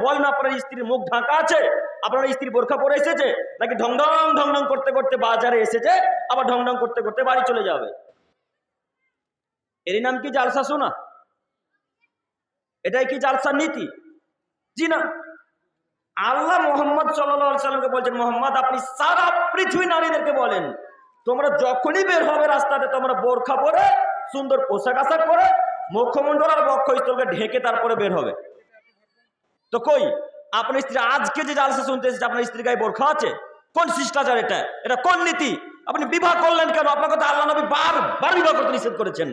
বলেন আপনার স্ত্রীর মুখ ঢাকা আছে, আপনার স্ত্রী বোরখা পরে এসেছে, নাকি ঢং ঢং ঢং ঢং করতে করতে বাজারে এসেছে, আবার ঢং ঢং করতে করতে বাড়ি চলে যাবে? এর নাম কি জালসা শোনা? এটাই কি জালসার নীতি? জি না। আল্লাহ মোহাম্মদ সাল্লাল্লাহু আলাইহি সাল্লামকে বলছেন, মোহাম্মদ আপনি সারা পৃথিবী নারীদেরকে বলেন, তোমরা যখনই বের হবে রাস্তাতে তোমরা বোরখা পরে সুন্দর পোশাক আশাক পরে মুখমণ্ডল আর বক্ষস্থলকে ঢেকে তারপরে বের হবে। তো কই আপনার স্ত্রী আজকে যে জালসা শুনতে এসেছে, আপনার স্ত্রীর গায়ে বোরখা আছে? কোন শিষ্টাচার এটা? এটা কোন নীতি? আপনি বিবাহ করলেন কেন? আপনার কথা আল্লাহ নবী বারবার বিবাহ করতে নিষেধ করেছেন।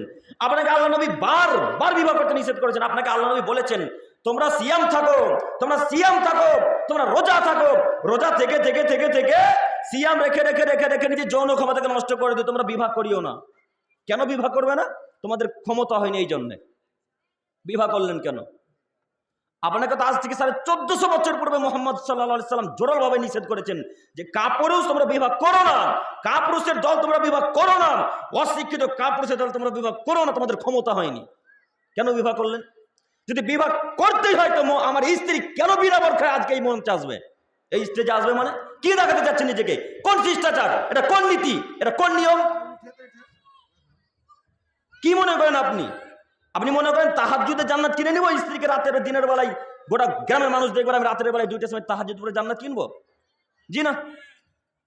আপনাকে আল্লাহ নবী বারবার বিবাহ করতে নিষেধ করেছেন। আপনাকে আল্লাহ নবী বলেছেন তোমরা সিয়াম থাকো, তোমরা সিয়াম থাকো, তোমরা রোজা থাকো। রোজা থেকে থেকে থেকে থেকে সিয়াম রেখে রেখে রেখে রেখে নিজের যৌন ক্ষমতাকে নষ্ট করে দিও। তোমরা বিবাহ করিও না। কেন বিবাহ করবে না? তোমাদের ক্ষমতা হয়নি, এই জন্যে বিবাহ করলেন কেন? আপনাকে তো আজ থেকে 1450 বছর পূর্বে মোহাম্মদ সাল্লাল্লাহু আলাইহি সাল্লাম জোরালভাবে নিষেধ করেছেন যে কাপুরুষ তোমরা বিবাহ করো না, কাপুরুষের দল তোমরা বিবাহ করো না, অশিক্ষিত কাপুরুষের দল তোমরা বিবাহ করো না, তোমাদের ক্ষমতা হয়নি। কেন বিবাহ করলেন? যদি বিবাহ করতেই হয় তো আমার স্ত্রী কেন বিনা বোরখায় আজকে এই মঞ্চে আসবে, এই স্টেজে আসবে? মানে কি দেখাতে চাচ্ছেন নিজেকে? কোন শিষ্টাচার এটা? কোন নীতি এটা? কোন নিয়ম? কি মনে করেন আপনি? আপনি মনে করেন তাহাজ্জুদে জান্নাত কিনে নিব? স্ত্রীকে রাতের দিনের বেলায় গোটা গ্রামের মানুষ দেখবেন আমি রাতের বেলায় 2টার সময় তাহাজ্জুদ পড়ে জান্নাত কিনবো? জি না,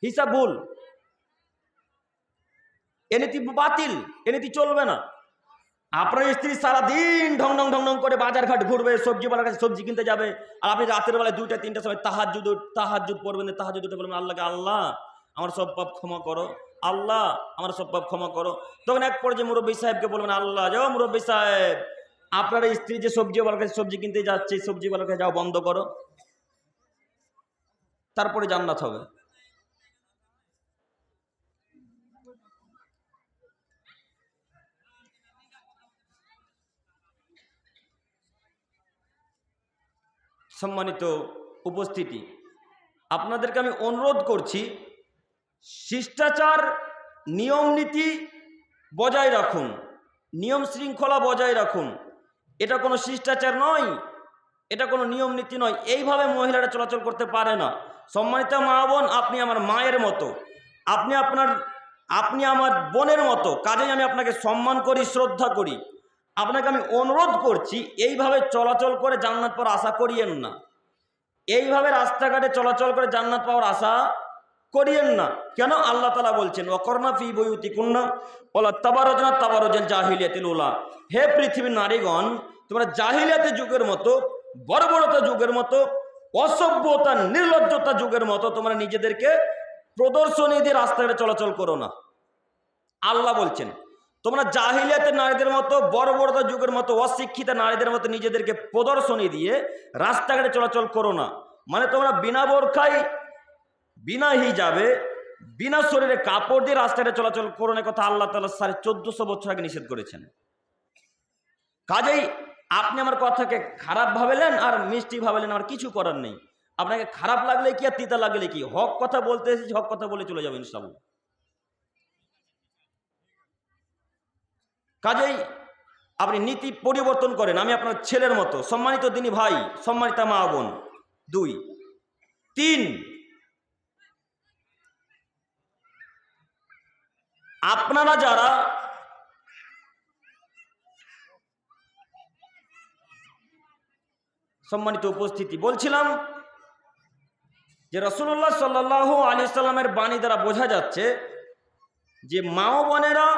হিসাব ভুল। এ নীতি বাতিল, এ নীতি চলবে না। আপনার স্ত্রী সারাদিন ঢং ঢং ঢং ঢং করে বাজার ঘাট ঘুরবে, সবজিওয়ালার কাছে সবজি কিনতে যাবে, আর আপনি রাতের বেলায় 2টা 3টার সময় তাহাজ্জুদ পড়বেন। তাহাজ্জুদ উঠে বলবেন আল্লাহকে, আল্লাহ আমার সব পাপ ক্ষমা করো, আল্লাহ আমার সব পাপ ক্ষমা করো। তখন এক পর্যায়ে মুরব্বী সাহেবকে বলবেন, আল্লাহ যাও মুরব্বী সাহেব, আপনার স্ত্রী যে সবজিওয়ালার কাছে সবজি কিনতে যাচ্ছে, সবজিওয়ালার কাছে যাও বন্ধ করো, তারপরে জান্নাত হবে। সম্মানিত উপস্থিতি, আপনাদেরকে আমি অনুরোধ করছি শিষ্টাচার নিয়ম নীতি বজায় রাখুন, নিয়ম শৃঙ্খলা বজায় রাখুন। এটা কোনো শিষ্টাচার নয়, এটা কোনো নিয়ম নীতি নয়। এইভাবে মহিলারা চলাচল করতে পারে না। সম্মানিত মা বোন, আপনি আমার মায়ের মতো, আপনি আমার বোনের মতো, কাজেই আমি আপনাকে সম্মান করি, শ্রদ্ধা করি। আপনাকে আমি অনুরোধ করছি এইভাবে চলাচল করে জান্নাত পাওয়ার আশা করিয়েন না। এইভাবে রাস্তাঘাটে চলাচল করে জান্নাত পাওয়ার আশা করিয়েন না। কেন? আল্লাহ তাআলা বলছেন ওয়াকরনা ফি বুয়ুতিকুন্না ওয়ালা তাবাররাজনা তাবাররুজাল জাহিলিয়াতিল উলা। হে পৃথিবীর নারীগণ, তোমরা জাহিলিয়াতের যুগের মতো, বর্বরতা যুগের মতো, অসভ্যতা নির্লজ্জতা যুগের মতো তোমরা নিজেদেরকে প্রদর্শনী দিয়ে রাস্তাঘাটে চলাচল করো না। আল্লাহ বলছেন তোমরা জাহিলিয়াতের নারীদের মতো, বর্বরতা যুগের মতো, অশিক্ষিত নারীদের মতো নিজেদেরকে প্রদর্শনী দিয়ে রাস্তাঘাটে চলাচল করো না। মানে তোমরা বিনা বোরখায়, বিনা হিজাবে, বিনা শরীরে কাপড় দিয়ে রাস্তাঘাটে চলাচল করো না। কথা আল্লাহ তাআলা 1450 বছর আগে নিষেধ করেছেন। কাজেই আপনি আমার কথাকে খারাপ ভাবলেন আর মিষ্টি ভাবলেন, আমার কিছু করার নেই। আপনাকে খারাপ লাগলে কি আর তিতা লাগলে কি, হক কথা বলতে এসেছি, হক কথা বলে চলে যাবে ইনশাআল্লাহ। কাজেই আপনি নীতি পরিবর্তন করেন। আমি আপনার ছেলের মতো। সম্মানিত দিনী ভাই, সম্মানিত মা বোন, 2, 3, আপনারা যারা সম্মানিত উপস্থিতি, বলছিলাম যে রাসূলুল্লাহ সাল্লাল্লাহু আলাইহি সাল্লামের বাণী দ্বারা বোঝা যাচ্ছে যে মা ও বোনেরা,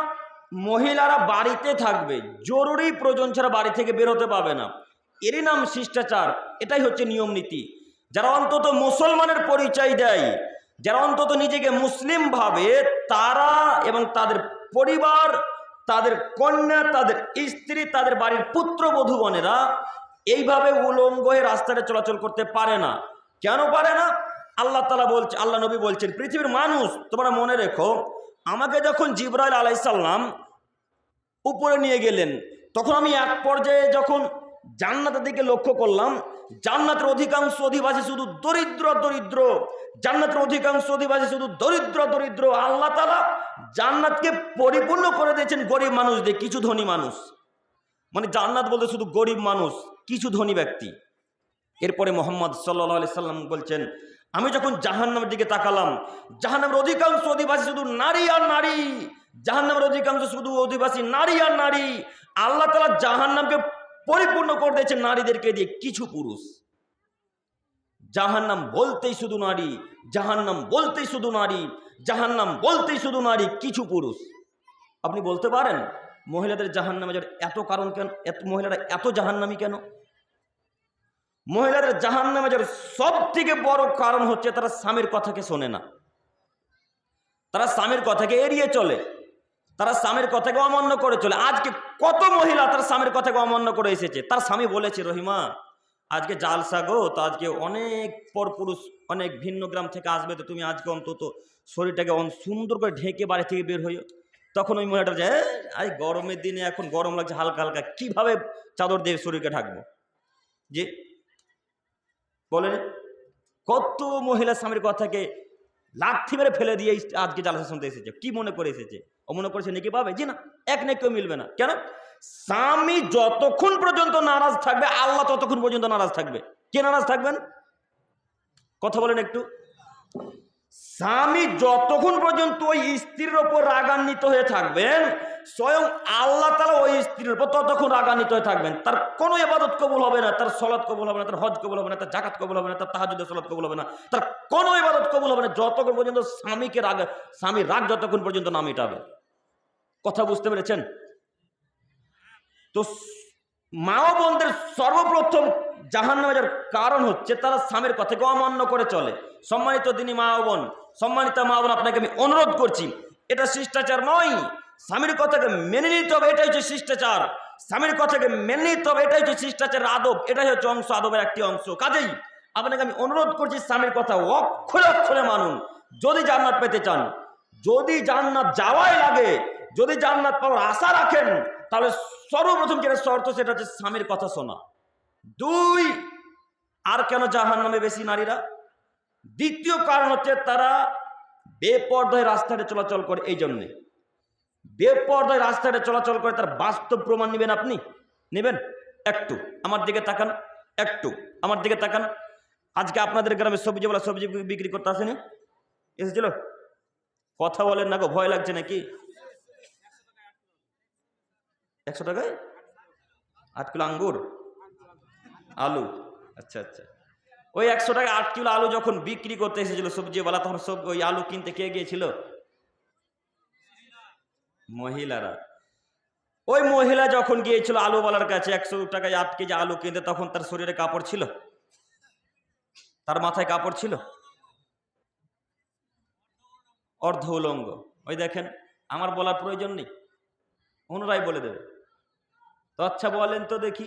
মহিলারা বাড়িতে থাকবে, জরুরি প্রয়োজন ছাড়া বাড়ি থেকে বের হতে পারবে না। এরই নাম শিষ্টাচার, এটাই হচ্ছে নিয়ম নীতি। যারা অন্তত মুসলমানের পরিচয় দেয়, যারা অন্তত নিজেকে মুসলিম ভাবে, তারা এবং তাদের পরিবার, তাদের কন্যা, তাদের স্ত্রী, তাদের বাড়ির পুত্রবধূ বোনেরা এইভাবে উলঙ্গ হয়ে রাস্তায় চলাচল করতে পারে না। কেন পারে না? আল্লাহ তাআলা বলছে, আল্লাহ নবী বলছেন, পৃথিবীর মানুষ তোমরা মনে রেখো, আমাকে যখন জিবরাইল আলাইহিস সালাম উপরে নিয়ে গেলেন, তখন আমি এক পর্যায়ে যখন জান্নাতের দিকে লক্ষ্য করলাম, জান্নাতের অধিকাংশ অধিবাসী শুধু দরিদ্র দরিদ্র, জান্নাতের অধিকাংশ অধিবাসী শুধু দরিদ্র দরিদ্র। আল্লাহ তাআলা জান্নাতকে পরিপূর্ণ করে দিয়েছেন গরিব মানুষ দিয়ে, কিছু ধনী মানুষ। মানে জান্নাত বলতে শুধু গরিব মানুষ, কিছু ধনী ব্যক্তি। এরপরে মোহাম্মদ সাল্লাল্লাহু আলাইহি সাল্লাম বলছেন, আমি যখন জাহান্নামের দিকে তাকালাম, জাহান্নামের অধিকাংশ অধিবাসী শুধু নারী আর নারী, জাহান্নামের অধিকাংশ শুধু অধিবাসী নারী আর নারী। আল্লাহ তাআলা জাহান্নামকে পরিপূর্ণ করে দিয়েছেন নারীদেরকে দিয়ে, কিছু পুরুষ। জাহান্নাম বলতেই শুধু নারী, জাহান্নাম বলতেই শুধু নারী, জাহান্নাম বলতেই শুধু নারী, কিছু পুরুষ। আপনি বলতে পারেন মহিলাদের জাহান্নামে যাওয়ার এত কারণ কেন? মহিলারা এত জাহান্নামী কেন? মহিলাদের জাহান্নামে যাওয়ার সব থেকে বড় কারণ হচ্ছে তারা স্বামীর কথাকে শোনে না, তারা স্বামীর কথাকে এড়িয়ে চলে, তারা স্বামীর কথাকে অমান্য করে চলে। আজকে কত মহিলা তার স্বামীর কথাকে অমান্য করে এসেছে। তার স্বামী বলেছে, রহিমা আজকে জালসা গো, তো আজকে অনেক পরপুরুষ অনেক ভিন্ন গ্রাম থেকে আসবে, তো তুমি আজকে অন্তত শরীরটাকে সুন্দর করে ঢেকে বাড়ি থেকে বের হইও। তখন ওই মহিলাটা যে, আজ গরমের দিনে এখন গরম লাগছে হালকা হালকা, কিভাবে চাদর দিয়ে শরীরকে ঢাকবো? যে বলেন, কত মহিলা স্বামীর কথাকে লাথি মেরে ফেলে দিয়ে আজকে জালসা শুনতে এসেছে। কি মনে করে এসেছে? ও মনে করেছে নেকি পাবে? জি না, এক নেকিও মিলবে না। কেন? স্বামী যতক্ষণ পর্যন্ত নারাজ থাকবে, আল্লাহ ততক্ষণ পর্যন্ত নারাজ থাকবে। কে নারাজ থাকবেন? কথা বলেন একটু। স্বামী যতক্ষণ পর্যন্ত ওই স্ত্রীর ওপর রাগান্বিত হয়ে থাকবেন, স্বয়ং আল্লাহ তাআলা ওই স্ত্রীর উপর ততক্ষণ রাগান্বিত হয়ে থাকবেন। তার কোনো ইবাদত কবুল হবে না, তার সালাত কবুল হবে না, তার হজ কবুল হবে না, তার যাকাত কবুল হবে না, তার তাহাজ্জুদের সালাত কবুল হবে না, তার কোনো ইবাদত কবুল হবে না যতক্ষণ পর্যন্ত স্বামীর রাগ যতক্ষণ পর্যন্ত না মিটাবে। কথা বুঝতে পেরেছেন? তো মা ও বোনদের সর্বপ্রথম জাহান্নামে যাওয়ার কারণ হচ্ছে তারা স্বামীর কথাকে অমান্য করে চলে। সম্মানিত দিনী মা ও বোন, সম্মানিত মা বোন, আপনাকে আমি অনুরোধ করছি, এটা শিষ্টাচার নয়। স্বামীর কথাকে মেনে নিতে হবে, এটাই হচ্ছে শিষ্টাচার। স্বামীর কথাকে মেনে নিতে হবে, এটাই হচ্ছে শিষ্টাচারের আদব, এটাই হচ্ছে অংশ, আদবের একটি অংশ। কাজেই আপনাকে আমি অনুরোধ করছি, স্বামীর কথা অক্ষরে অক্ষরে মানুন যদি জান্নাত পেতে চান। যদি জান্নাত যাওয়াই লাগে, যদি জান্নাত পাওয়ার আশা রাখেন, তাহলে সর্বপ্রথম যেটা শর্ত সেটা হচ্ছে স্বামীর কথা শোনা। দুই, আর কেন জাহান্নামে বেশি নারীরা? দ্বিতীয় কারণ হচ্ছে তারা বেপরদায় রাস্তাতে চলাচল করে। এই জন্যে বেপরদায় রাস্তাতে চলাচল করে, তার বাস্তব প্রমাণ নেবেন। আপনি নেবেন? একটু আমার দিকে তাকান, একটু আমার দিকে তাকান। আজকে আপনাদের গ্রামে সবজিওয়ালা সবজি বিক্রি করতে আসেনি? এসেছিল? কথা বলেন না গো, ভয় লাগছে নাকি? 100 টাকায় 8 কিলো আঙ্গুর, আলু। আচ্ছা আচ্ছা, ওই 100 টাকায় 8 কিলো আলু যখন বিক্রি করতে এসেছিল সবজিওয়ালা, তখন সব ওই আলু কিনতে কে গিয়েছিল? মহিলারা। ওই মহিলা যখন গিয়েছিল আলুওয়ালার কাছে 100 টাকায় 8 কেজি আলু কিনতে, তখন তার শরীরে কাপড় ছিল? তার মাথায় কাপড় ছিল? অর্ধ উলঙ্গ। ওই দেখেন, আমার বলার প্রয়োজন নেই, ওনারাই বলে দেবে। তো আচ্ছা বলেন তো দেখি,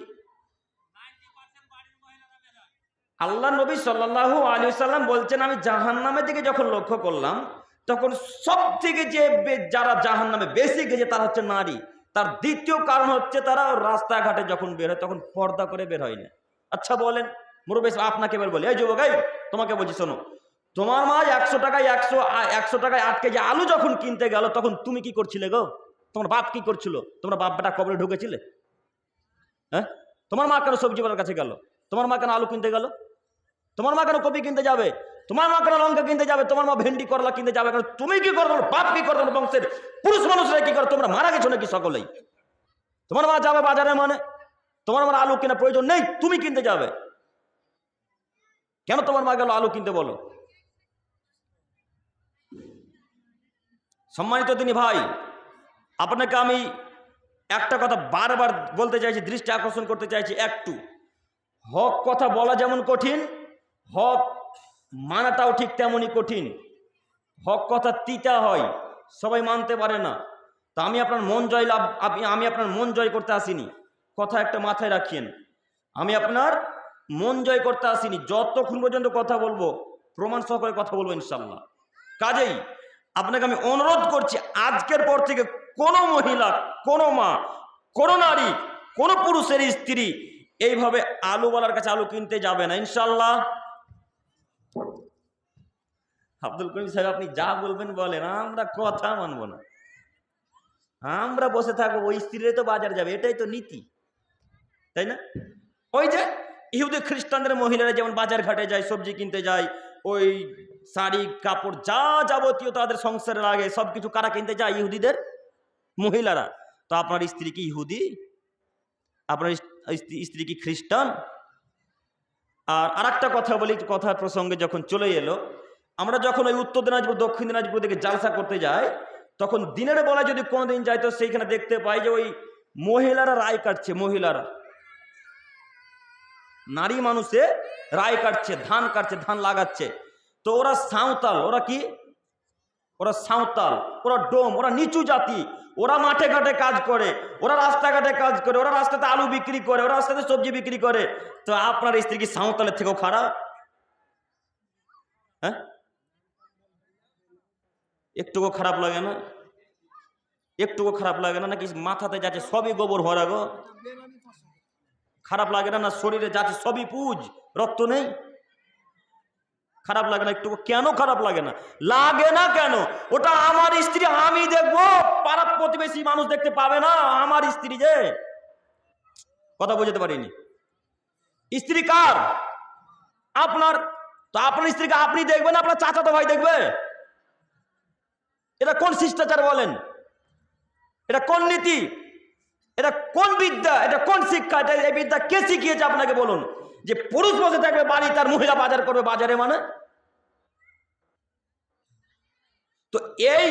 আল্লাহ নবী সাল্লাল্লাহু আলাইহি ওয়াসাল্লাম বলছেন, আমি জাহান্নামের দিকে যখন লক্ষ্য করলাম, তখন সব থেকে যে যারা জাহান্নামে বেশি গেছে তারা হচ্ছে নারী। তার দ্বিতীয় কারণ হচ্ছে তারা রাস্তাঘাটে যখন বের হয় তখন পর্দা করে বের হয় না। আচ্ছা বলেন মুরব্বী, আপনাকে এবার বলি, এই যুবক, এই তোমাকে বলছি শোনো, তোমার মা 100 টাকায় 8 কেজি আলু যখন কিনতে গেল, তখন তুমি কি করছিলে গো? তোমার বাপ কি করছিল? তোমার বাপ বেটা কবরে ঢুকেছিলে? হ্যাঁ, তোমার মা কেন সবজিওয়ালার কাছে গেল? তোমার মা কেন আলু কিনতে গেল? তোমার মা কেন কপি কিনতে যাবে? তোমার মা কেন লঙ্কা কিনতে যাবে? তোমার মা ভেন্ডি করলা কিনতে যাবে কেন? তুমি কি করো? বাপ কি করো? বংশের পুরুষ মানুষরা কি করে? তোমরা মারা গেছো নাকি সকলেই? তোমার মা যাবে বাজারে, মানে তোমার মা আলু কেনার প্রয়োজন নেই, তুমি কিনতে যাবে কেন? তোমার মা গেল আলু কিনতে, বলো। সম্মানিত তিনি ভাই, আপনাকে আমি একটা কথা বারবার বলতে চাইছি, দৃষ্টি আকর্ষণ করতে চাইছি একটু। হক কথা বলা যেমন কঠিন, হক মানাটাও ঠিক তেমনই কঠিন। হক কথা তিতা হয়, সবাই মানতে পারে না। তা আমি আপনার মন জয় লাভ, আমি আপনার মন জয় করতে আসিনি, কথা একটা মাথায় রাখিয়েন। আমি আপনার মন জয় করতে আসিনি, যতক্ষণ পর্যন্ত কথা বলবো প্রমাণ সহকারে কথা বলবো ইনশাল্লাহ। কাজেই আপনাকে আমি অনুরোধ করছি, আজকের পর থেকে কোনো মহিলা, কোনো মা, কোনো নারী, কোনো পুরুষের স্ত্রী এইভাবে আলুওয়ালার কাছে আলু কিনতে যাবে না ইনশাল্লাহ। আব্দুল করিম সাহেব, আপনি যা বলবেন বলেন, আমরা কথা মানবো না, আমরা বসে থাকবো, ওই স্ত্রীরাই তো বাজার যাবে, এটাই তো নীতি, তাই না? ওই যে ইহুদি খ্রিস্টানদের মহিলারা যেমন বাজার ঘাটে যায়, সবজি কিনতে যায়, ওই শাড়ি কাপড় যা যাবতীয় তাদের সংসারে লাগে সবকিছু কারা কিনতে যায়? ইহুদিদের মহিলারা। তো আপনার স্ত্রী কি ইহুদি? আপনার স্ত্রী কি খ্রিস্টান? আর একটা কথা বলি, কথার প্রসঙ্গে যখন চলে এলো, আমরা যখন ওই উত্তর দিনাজপুর দক্ষিণ দিনাজপুর দিকে জালসা করতে যাই, তখন দিনের বেলায় যদি কোনোদিন যাই তো সেইখানে দেখতে পাই যে ওই মহিলারা রায় কাটছে। মহিলারা, নারী মানুষে রায় কাটছে, ধান কাটছে, ধান লাগাচ্ছে। তো ওরা সাঁওতাল, ওরা কি? ওরা সাঁওতাল, ওরা ডোম, ওরা নিচু জাতি। ওরা মাঠে ঘাটে কাজ করে, ওরা রাস্তাঘাটে কাজ করে, ওরা রাস্তাতে আলু বিক্রি করে, ওরা রাস্তাতে সবজি বিক্রি করে। তো আপনার স্ত্রী কি সাঁওতালের থেকেও খারাপ? হ্যাঁ, একটুকু খারাপ লাগে না? একটুকু খারাপ লাগে না? নাকি মাথাতে যাচ্ছে সবই গোবর ভরা গো? খারাপ লাগে না? না শরীরে যাচ্ছে সবই পুজ, রক্ত নেই? খারাপ লাগে না একটু? কেন খারাপ লাগে না? লাগে না কেন? ওটা আমার স্ত্রী, আমি দেখবো, পাড়া প্রতিবেশী মানুষ দেখতে পাবে না আমার স্ত্রী। যে কথা বুঝতে পারিনি। স্ত্রী কার? আপনার। তো আপনার স্ত্রীকে আপনি দেখবেন, আপনার চাচাতো ভাই দেখবে? এটা কোন শিষ্টাচার বলেন? এটা কোন নীতি? এটা কোন বিদ্যা? এটা কোন শিক্ষা? এটা এই বিদ্যা কে শিখিয়েছে আপনাকে বলুন? যে পুরুষ বসে থাকবে বাড়ি, তার মহিলা বাজার করবে বাজারে, মানে? তো এই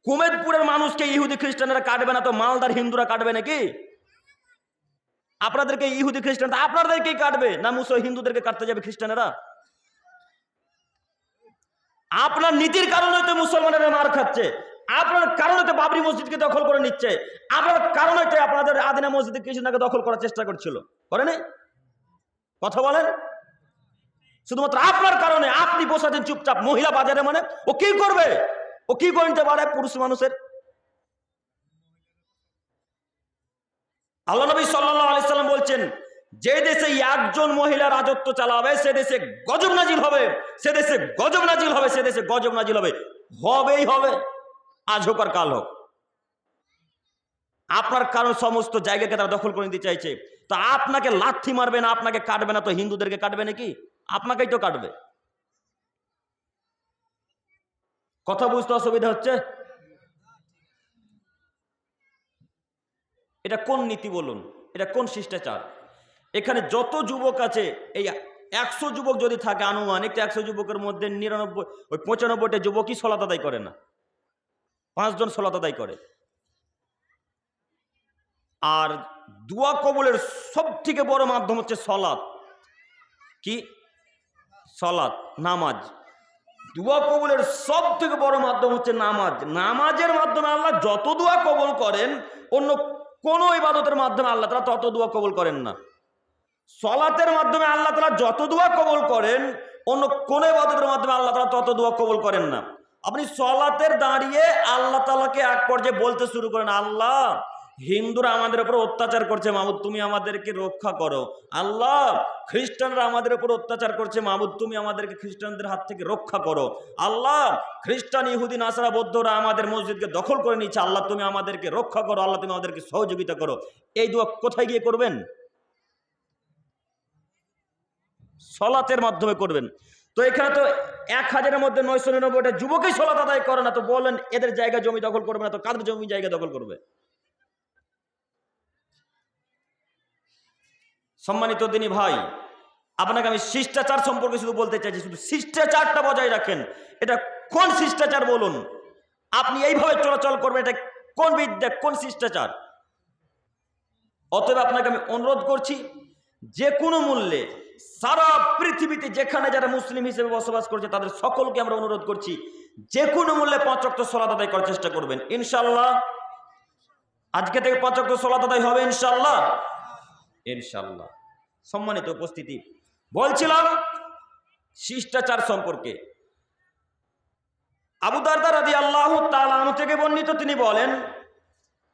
কুমেদপুরের মানুষকে ইহুদি খ্রিস্টানরা কাটবে না তো মালদার হিন্দুরা কাটবে নাকি? আপনাদেরকে ইহুদি খ্রিস্টান আপনাদেরকেই কাটবে না হিন্দুদেরকে কাটতে যাবে খ্রিস্টানেরা? আপনার নীতির কারণে তো মুসলমানেরা মার খাচ্ছে, আপনার কারণে তো বাবরি মসজিদকে দখল করে নিচ্ছে, আপনার কারণে তো আপনাদের আদিনা মসজিদে কিছুদিন দখল করার চেষ্টা করছিল, করেনি? কথা বলেন। শুধুমাত্র আপনার কারণে আপনি বসাছেন চুপচাপ মহিলা বাজারে, মানে ও কি করবে? ও কি করে নিতে পারে পুরুষ মানুষের? আল্লাহ নবী সাল্লাল্লাহু আলাইহি সাল্লাম বলছেন, যে দেশে একজন মহিলা রাজত্ব চালাবে সে দেশে গজব নাজিল হবে, সে দেশে গজব নাজিল হবে, সে দেশে গজব নাজিল হবে, হবেই হবে, আজ হোক আর কাল হোক। আপনার কারণ সমস্ত জায়গাকে তারা দখল করে নিতে চাইছে। তো আপনাকে লাথি মারবে না, আপনাকে কাটবে না তো হিন্দুদেরকে কাটবে নাকি? আপনাকেই তো কাটবে। কথা বুঝতে অসুবিধা হচ্ছে? এটা কোন নীতি বলুন? এটা কোন শিষ্টাচার? এখানে যত যুবক আছে, এই 100 যুবক যদি থাকে আনুমানিক, 100 যুবকের মধ্যে 95টা যুবকই সলাত আদায় করে না, 5 জন সলাত আদায় করে। আর দুয়া কবুলের সব থেকে বড় মাধ্যম হচ্ছে সলাত। কি? সলাত, নামাজ। দুয়া কবুলের সব থেকে বড় মাধ্যম হচ্ছে নামাজ। নামাজের মাধ্যমে আল্লাহ যত দুয়া কবুল করেন, অন্য কোন ইবাদতের মাধ্যমে আল্লাহ তাআলা তত দুয়া কবুল করেন না। সলাতের মাধ্যমে আল্লাহ তাআলা যত দুয়া কবুল করেন, অন্য কোন ইবাদতের মাধ্যমে আল্লাহ তাআলা তত দুয়া কবুল করেন না। আপনি সলাতের দাঁড়িয়ে আল্লাহ তাআলাকে এক পর্যায়ে বলতে শুরু করেন, আল্লাহ হিন্দুরা আমাদের উপর অত্যাচার করছে, মাহবুদ তুমি আমাদেরকে রক্ষা করো। আল্লাহ খ্রিস্টানরা আমাদের উপর অত্যাচার করছে, মাহবুদ তুমি আমাদেরকে খ্রিস্টানদের হাত থেকে রক্ষা করো। আল্লাহ খ্রিস্টান ইহুদি নাসারা বৌদ্ধরা আমাদের মসজিদকে দখল করে নিচ্ছে, আল্লাহ তুমি আমাদেরকে রক্ষা করো, আল্লাহ তুমি আমাদেরকে সহযোগিতা করো। এই দোয়া কোথায় গিয়ে করবেন? সলাতের মাধ্যমে করবেন। তো এখানে তো 1000-এর মধ্যে 999টা যুবকই সলাত আদায় করে না, তো বলেন এদের জায়গা জমি দখল করবে না তো কাদের জমি জায়গা দখল করবে? সম্মানিত দিনী ভাই, আপনাকে আমি শিষ্টাচার সম্পর্কে শুধু বলতে চাইছি, শুধু শিষ্টাচারটা বজায় রাখেন। এটা কোন শিষ্টাচার বলুন? আপনি এইভাবে চলাচল করবেন, এটা কোন বিদ্যা, কোন শিষ্টাচার? অতএব আপনাকে আমি অনুরোধ করছি, যে কোনো মূল্যে সারা পৃথিবীতে যেখানে যারা মুসলিম হিসেবে বসবাস করছে তাদের সকলকে আমরা অনুরোধ করছি, যে কোনো মূল্যে 5 ওয়াক্ত সালাত আদায় করার চেষ্টা করবেন ইনশাআল্লাহ। আজকে থেকে 5 ওয়াক্ত সালাত আদায় হবে ইনশাআল্লাহ, ইনশাআল্লাহ। সম্মানিত উপস্থিতি, বলছিলাম শিষ্টাচার সম্পর্কে। আবু দারদা রাদিয়াল্লাহু তাআলা আনহু থেকে বর্ণিত, তিনি বলেন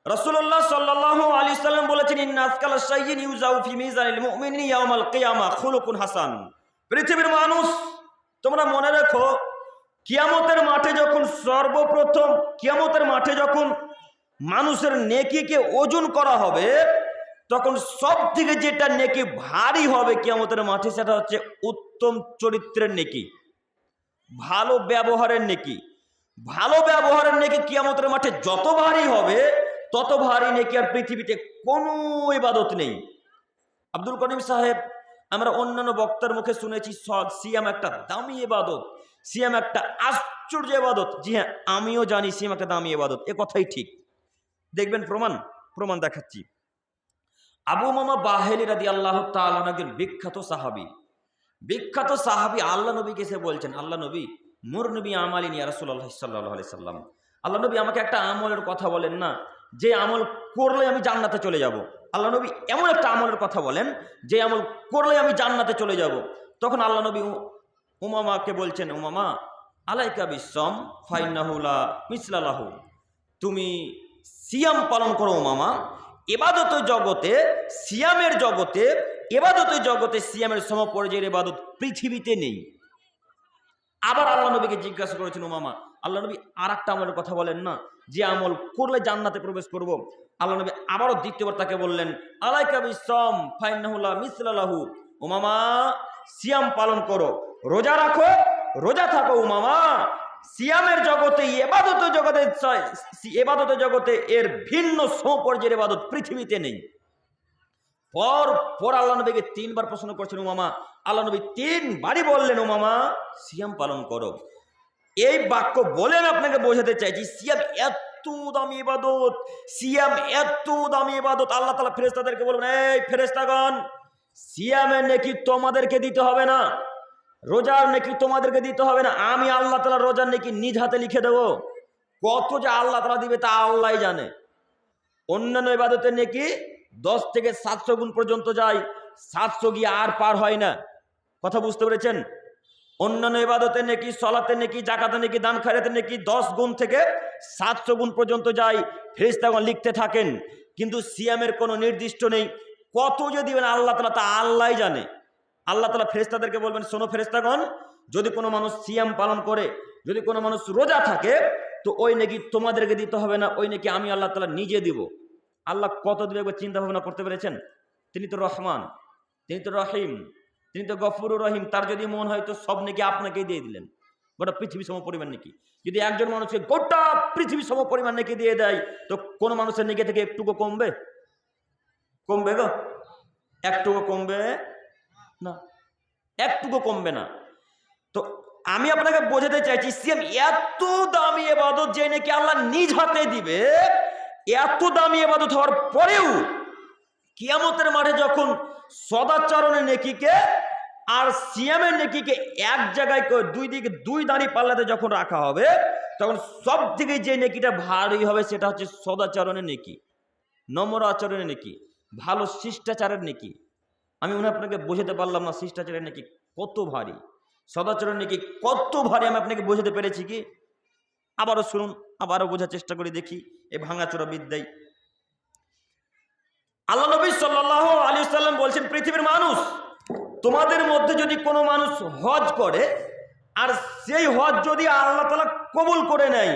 রাসূলুল্লাহ সাল্লাল্লাহু আলাইহি সাল্লাম বলেছেন, ইন্না আসকালা শাইইন ইউজাউ ফি মিজানিল মুমিনি ইয়াউমাল কিয়ামা খুলুকুন হাসান। পৃথিবীর মানুষ, তোমরা মনে রাখো, কিয়ামতের মাঠে যখন কিয়ামতের মাঠে যখন মানুষের নেকিকে ওজন করা হবে, তখন সব থেকে যেটা নেকি ভারী হবে কিয়ামতের মাঠে, সেটা হচ্ছে উত্তম চরিত্রের নেকি, ভালো ব্যবহারের নেকি। ভালো ব্যবহারের নেকি কিয়ামতের মাঠে যত ভারী হবে, তত ভারী নেকি আর পৃথিবীতে কোনো ইবাদত নেই। আব্দুল করিম সাহেব, আমরা অন্যান্য বক্তার মুখে শুনেছি সিয়াম একটা দামি ইবাদত, সিয়াম একটা আশ্চর্য ইবাদত। জি হ্যাঁ, আমিও জানি সিয়াম একটা দামি ইবাদত, এ কথাই ঠিক। দেখবেন প্রমাণ দেখাচ্ছি। আবু উমামা বাহিলি রাদিয়াল্লাহু তাআলা একজন বিখ্যাত সাহাবী আল্লাহ নবীকে এসে বলছেন, আল্লাহ নবী, মুর নবী আমালিন ইয়া রাসূলুল্লাহ সাল্লাল্লাহু আলাইহি সাল্লাম, আল্লাহ নবী আমাকে একটা আমলের কথা বলেন না, যে আমল করলে আমি জান্নাতে চলে যাব। আল্লাহ নবী এমন একটা আমলের কথা বলেন যে আমল করলে আমি জান্নাতে চলে যাব। তখন আল্লাহ নবী উমামাকে বলছেন, উমামা আলাইকা বিসম ফাইন্নাহু লা মিসলা লাহু, তুমি সিয়াম পালন করো উমামা। ইবাদতের জগতে, সিয়ামের জগতে, ইবাদতের জগতে সিয়ামের সমপর্যায়ের ইবাদত পৃথিবীতে নেই। আবার আল্লাহ নবীকে জিজ্ঞাসা করেছেন, উমামা আল্লাহ নবী আর একটা আমলের কথা বলেন না, যে আমল করলে জান্নাতে প্রবেশ করব। আল্লাহ নবী আবারও দ্বিতীয়বার তাকে বললেন, আলাইকা বিসম ফাইন্নাহু লা মিসলা লাহু, উমামা সিয়াম পালন করো, রোজা রাখো, রোজা থাকো উমামা। সিয়ামের জগতে, ইবাদতের জগতে এর ভিন্ন সমপর্যায়ের ইবাদত পৃথিবীতে নেই। পর আল্লাহ নবীকে 3 বার প্রশ্ন করছেন উমামা, আল্লাহ নবী 3 বারই বললেন, উমামা সিয়াম পালন করো। এই বাক্য বলে আমি আপনাকে বোঝাতে চাইছি, সিয়াম এত দামি ইবাদত, সিয়াম এত দামি ইবাদত। আল্লাহ তাআলা ফেরেশতাদেরকে বলবেন, এই ফেরেশতাগণ, সিয়ামের নেকি তোমাদেরকে দিতে হবে না, রোজার নেকি তোমাদেরকে দিতে হবে না, আমি আল্লাহ তাআলা রোজার নেকি নিজ হাতে লিখে দেব। কত যে আল্লাহ তাআলা দিবে তা আল্লাহই জানে। অন্যান্য ইবাদতের নেকি 10 থেকে 700 গুণ পর্যন্ত যায়, 700 গিয়ে আর পার হয় না। কথা বুঝতে পেরেছেন? অন্যান্য ইবাদতের নেকি, সালাতের নেকি, যাকাতের নেকি, দান খয়রাতের নেকি 10 গুণ থেকে 700 গুণ পর্যন্ত যায়, ফেরেশতাগণ লিখতে থাকেন। কিন্তু সিয়ামের কোনো নির্দিষ্ট নেই, কত যে দিবেন আল্লাহ তাআলা তা আল্লাহই জানে। আল্লাহ তাআলা ফেরেশতাদেরকে বলবেন, শোনো ফেরেশতাগণ, যদি কোনো মানুষ সিয়াম পালন করে, যদি কোনো মানুষ রোজা থাকে, তো ওই নেকি তোমাদেরকে দিতে হবে না, ওই নেকি আমি আল্লাহ তাআলা নিজে দিব। আল্লাহ কত দিবে একবার চিন্তা ভাবনা করতে পেরেছেন? তিনি তো রহমান, তিনি তো রহিম, তিনি তো গফুরুর রহিম। তার যদি মন হয় তো সব নেকি আপনাকেই দিয়ে দিলেন, গোটা পৃথিবী সম পরিমাণ নেকি। যদি একজন মানুষকে গোটা পৃথিবী সম পরিমাণ নেকি দিয়ে দেয়, তো কোনো মানুষের নেকি থেকে একটুকু কমবে? কমবে গো? একটুকু কমবে না, একটুকু কমবে না। তো আমি আপনাকে বোঝাতে চাইছি, সিয়াম এত দামি ইবাদত যে নাকি আল্লাহ নিজ হাতে দিবে, এত দামি ইবাদত হওয়ার পরেও কিয়ামতের মাঠে যখন সদাচরণের নেকিকে আর সিয়ামের নেকিকে এক জায়গায় দুই দিকে 2 দাঁড়ি পাল্লাতে যখন রাখা হবে, তখন সব থেকে যে নেকিটা ভারী হবে সেটা হচ্ছে সদাচরণের নেকি, নম্র আচরণের নেকি, ভালো শিষ্টাচারের নেকি। আমি মনে হয় আপনাকে বোঝাতে পারলাম না শিষ্টাচারের নেকি কত ভারী, সদাচরণ নেকি কত ভারী। আমি আপনাকে বোঝাতে পেরেছি কি? আবারও শুনুন, আবারও বোঝার চেষ্টা করে দেখি এই ভাঙাচোরা বিদ্যায়। আল্লাহ নবী সাল্লাল্লাহু আলাইহি সাল্লাম বলছেন, পৃথিবীর মানুষ, তোমাদের মধ্যে যদি কোনো মানুষ হজ করে, আর সেই হজ যদি আল্লাহ তাআলা কবুল করে নেয়,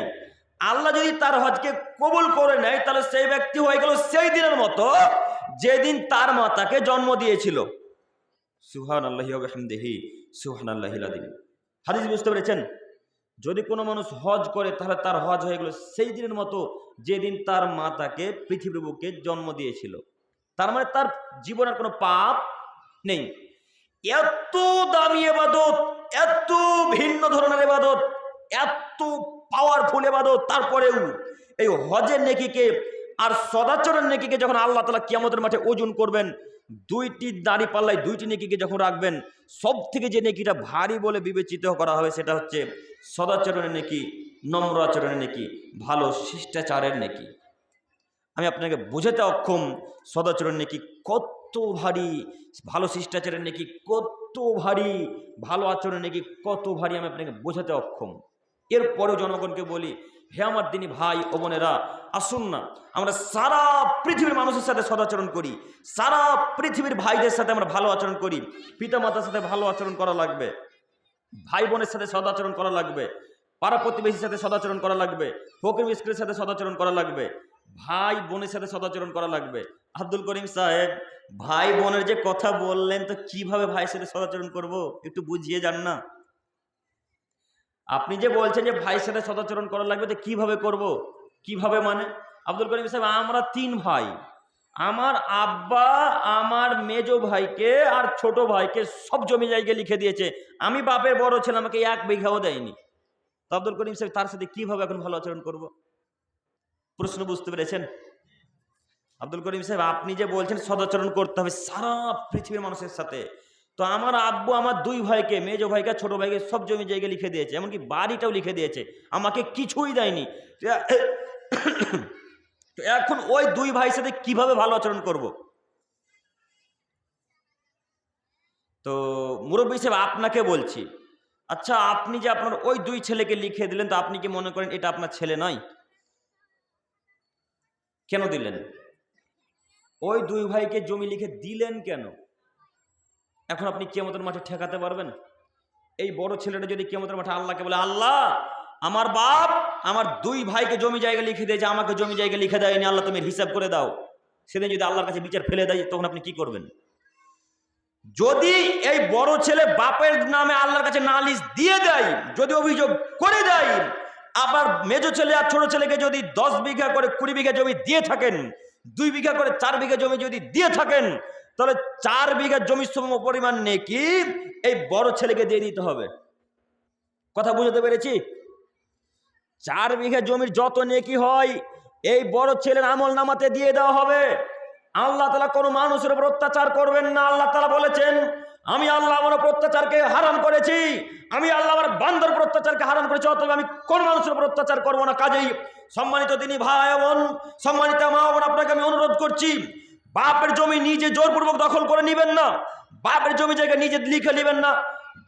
আল্লাহ যদি তার হজকে কবুল করে নেয়, তাহলে সেই ব্যক্তি হয়ে গেল সেই দিনের মতো যেদিন তার মা তাকে জন্ম দিয়েছিল। সুবহানাল্লাহি ওয়া বিহামদিহি সুবহানাল্লাহিল আযীম। হাদিস বুঝতে পেরেছেন? যদি কোনো মানুষ হজ করে, তাহলে তার হজ হয়ে গেল সেই দিনের মতো যেদিন তার মা তাকে পৃথিবীর বুকে জন্ম দিয়েছিল। তার মানে তার জীবনের কোনো পাপ নেই। এত দামি ইবাদত, এত ভিন্ন ধরনের ইবাদত, এত পাওয়ারফুল ইবাদত, তারপরেও এই হজের নেকিকে আর সদাচরণের নেকিকে যখন আল্লাহ তাআলা কিয়ামতের মাঠে ওজন করবেন, 2টি দাড়ি পাল্লায় 2টি নেকিকে যখন রাখবেন, সব থেকে যে নেকিটা ভারী বলে বিবেচিত করা হবে সেটা হচ্ছে সদাচরণের নেকি, নম্র আচরণের নেকি, ভালো শিষ্টাচারের নেকি। আমি আপনাকে বোঝাতে অক্ষম সদাচরণ নেকি কত ভারী, ভালো শিষ্টাচারের নেকি কত ভারী, ভালো আচরণ নেকি কত ভারী, আমি আপনাকে বোঝাতে অক্ষম। এরপরেও জনগণকে বলি, হে আমার দিনী ভাই ও বোনেরা, আসুন না আমরা সারা পৃথিবীর মানুষের সাথে সদাচরণ করি, সারা পৃথিবীর ভাইদের সাথে আমরা ভালো আচরণ করি। পিতা মাতার সাথে ভালো আচরণ করা লাগবে, ভাই বোনের সাথে সদাচরণ করা লাগবে, পাড়া প্রতিবেশীর সাথে সদাচরণ করা লাগবে, ফকির মিসকিনের সাথে সদাচরণ করা লাগবে, ভাই বোনের সাথে সদাচরণ করা লাগবে, আব্দুল করিম সাহেব, ভাই বোনের যে কথা বললেন, তো কিভাবে ভাইয়ের সাথে সদাচরণ করব একটু বুঝিয়ে যান না। আপনি যে বলছেন যে ভাইয়ের সাথে সদাচরণ করা লাগবে, তো কিভাবে করব? কিভাবে মানে? আব্দুল করিম সাহেব, আমরা 3 ভাই। আমার আব্বা আমার মেজো ভাইকে আর ছোট ভাইকে সব জমি জায়গা লিখে দিয়েছে। আমি বাপের বড় ছেলে, আমাকে 1 বিঘাও দেয়নি। তো আব্দুল করিম সাহেব, তার সাথে কিভাবে এখন ভালো আচরণ করব? প্রশ্ন বুঝতে পেরেছেন? আব্দুল করিম সাহেব, আপনি যে বলছেন সদাচরণ করতে হবে সারা পৃথিবীর মানুষের সাথে, তো আমার আব্বু আমার 2 ভাইকে, মেজো ভাইকে ছোট ভাইকে সব জমি জায়গা লিখে দিয়েছে, এমনকি বাড়িটাও লিখে দিয়েছে, আমাকে কিছুই দেয়নি। তো এখন ওই 2 ভাইয়ের সাথে কিভাবে ভালো আচরণ করব? তো মুরব্বী সাহেব, আপনাকে বলছি, আচ্ছা আপনি যে আপনার ওই 2 ছেলেকে লিখে দিলেন, তো আপনি কি মনে করেন এটা আপনার ছেলে নয়? কেন দিলেন? ওই 2 ভাইকে জমি লিখে দিলেন কেন? এখন আপনি কিয়ামতের মাঠে ঠেকাতে পারবেন? এই বড় ছেলেটা যদি কিয়ামতের মাঠে আল্লাহকে বলে, আল্লাহ আমার বাপ আমার 2 ভাইকে জমি জায়গা লিখে দিয়েছে, আমাকে জমি জায়গা লিখে দেয়নি, আল্লাহ তুমি হিসাব করে দাও, সেদিন যদি আল্লাহর কাছে বিচার ফেলে দেয়, তখন আপনি কি করবেন? যদি এই বড় ছেলে বাপের নামে আল্লাহর কাছে নালিশ দিয়ে দেয়, যদি অভিযোগ করে দেয়, আবার মেজো ছেলে আর ছোট ছেলেকে যদি 10 বিঘা করে 20 বিঘা জমি দিয়ে থাকেন, 2 বিঘা করে 4 বিঘা জমি যদি দিয়ে থাকেন, তাহলে 4 বিঘা জমির সম পরিমাণ নেকি এই বড় ছেলেকে দিয়ে দিতে হবে। কথা বুঝতে পেরেছি? 4 বিঘা জমির যত নেকি হয় এই বড় ছেলের আমল নামাতে দিয়ে দেওয়া হবে। আল্লাহ তাআলা কোনো মানুষের উপর অত্যাচার করবেন না। আল্লাহ তাআলা বলেছেন, আমি আল্লাহ আমার উপর অত্যাচারকে হারাম করেছি, আমি আল্লাহ আমার বান্দার উপর অত্যাচারকে হারাম করেছি, অতএব আমি কোন মানুষের উপর অত্যাচার করবো না। কাজেই সম্মানিত দিনী ভাই বোন, সম্মানিত মা বোন, আপনাকে আমি অনুরোধ করছি, বাপের জমি নিজে জোরপূর্বক দখল করে নিবেন না, বাপের জমি জায়গা নিজে লিখে নিবেন না।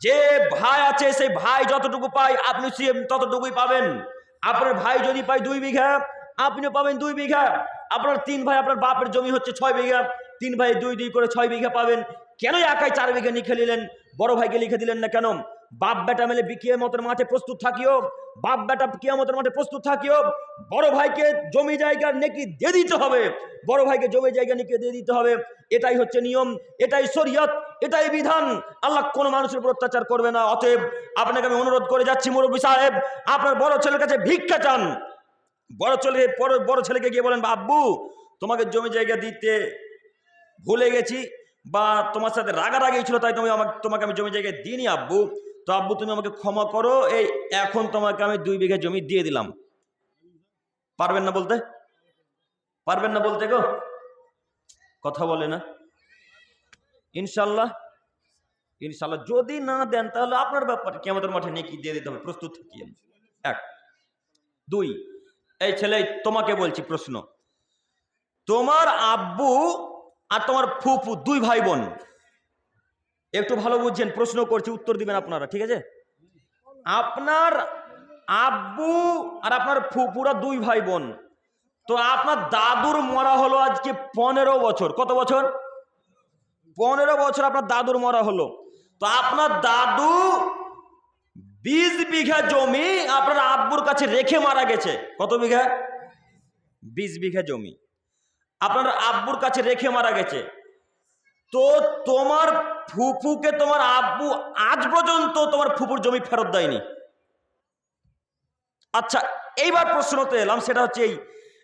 যে ভাই আছে সেই ভাই যতটুকু পায় আপনি ততটুকুই পাবেন। আপনার ভাই যদি পায় 2 বিঘা, আপনিও পাবেন 2 বিঘা। আপনার 3 ভাই, আপনার বাপের জমি হচ্ছে 6 বিঘা, 3 ভাই 2 করে 6 বিঘা পাবেন। কেন একাই 4 বিঘা লিখে নিলেন? বড় ভাইকে লিখে দিলেন না কেন? বাপ বেটা মিলে কিয়ামতের মাঠে প্রস্তুত থাকিও, বাপ বেটা কিয়ামতের মাঠে প্রস্তুত থাকিও, বড় ভাইকে জমি জায়গার নেকি দিয়ে দিতে হবে, বড় ভাইকে জমি জায়গা নেকি দিয়ে দিতে হবে। এটাই হচ্ছে নিয়ম, এটাই শরীয়ত, এটাই বিধান। আল্লাহ কোনো মানুষের উপর অত্যাচার করবে না। অতএব আপনাকে আমি অনুরোধ করে যাচ্ছি মুরব্বী সাহেব, আপনার বড় ছেলের কাছে ভিক্ষা চান। বড় ছেলেকে গিয়ে বলেন, আব্বু তোমাকে জমি জায়গা দিতে ভুলে গেছি, বা তোমার সাথে রাগারাগি ছিল, তাই তোমাকে আমি জমি জায়গা দিইনি আব্বু, তো আব্বু তুমি আমাকে ক্ষমা করো, এই এখন তোমাকে আমি 2 বিঘা জমি দিয়ে দিলাম। পারবেন না বলতে? পারবেন না বলতে গো? কথা বলে না? ইনশাল্লাহ? ইনশাল্লাহ যদি না দেন তাহলে আপনার ব্যাপারে কিয়ামতের মাঠে নেকি দিয়ে দিতে হবে, প্রস্তুত থাকি। 1 2 এই ছেলে, তোমাকে বলছি প্রশ্ন, তোমার আব্বু আর তোমার ফুফু 2 ভাই বোন, একটু ভালো বুঝছেন, প্রশ্ন করছি উত্তর দিবেন আপনারা, ঠিক আছে? আপনার আব্বু আর আপনার ফুফুরা 2 ভাই বোন, তো আপনার দাদুর মরা হলো আজকে 15 বছর। কত বছর? 15 বছর আপনার দাদুর মরা হলো। তো আপনার দাদু 20 বিঘা জমি আপনার আব্বুর কাছে রেখে মারা গেছে। কত বিঘা? 20 বিঘা জমি আপনার আব্বুর কাছে রেখে মারা গেছে। তো তোমার ফুফুকে তোমার আব্বু আজ পর্যন্ত তোমার ফুফুর জমি ফেরত দেয়নি। আচ্ছা, এইবার প্রশ্নতে এলাম, সেটা হচ্ছে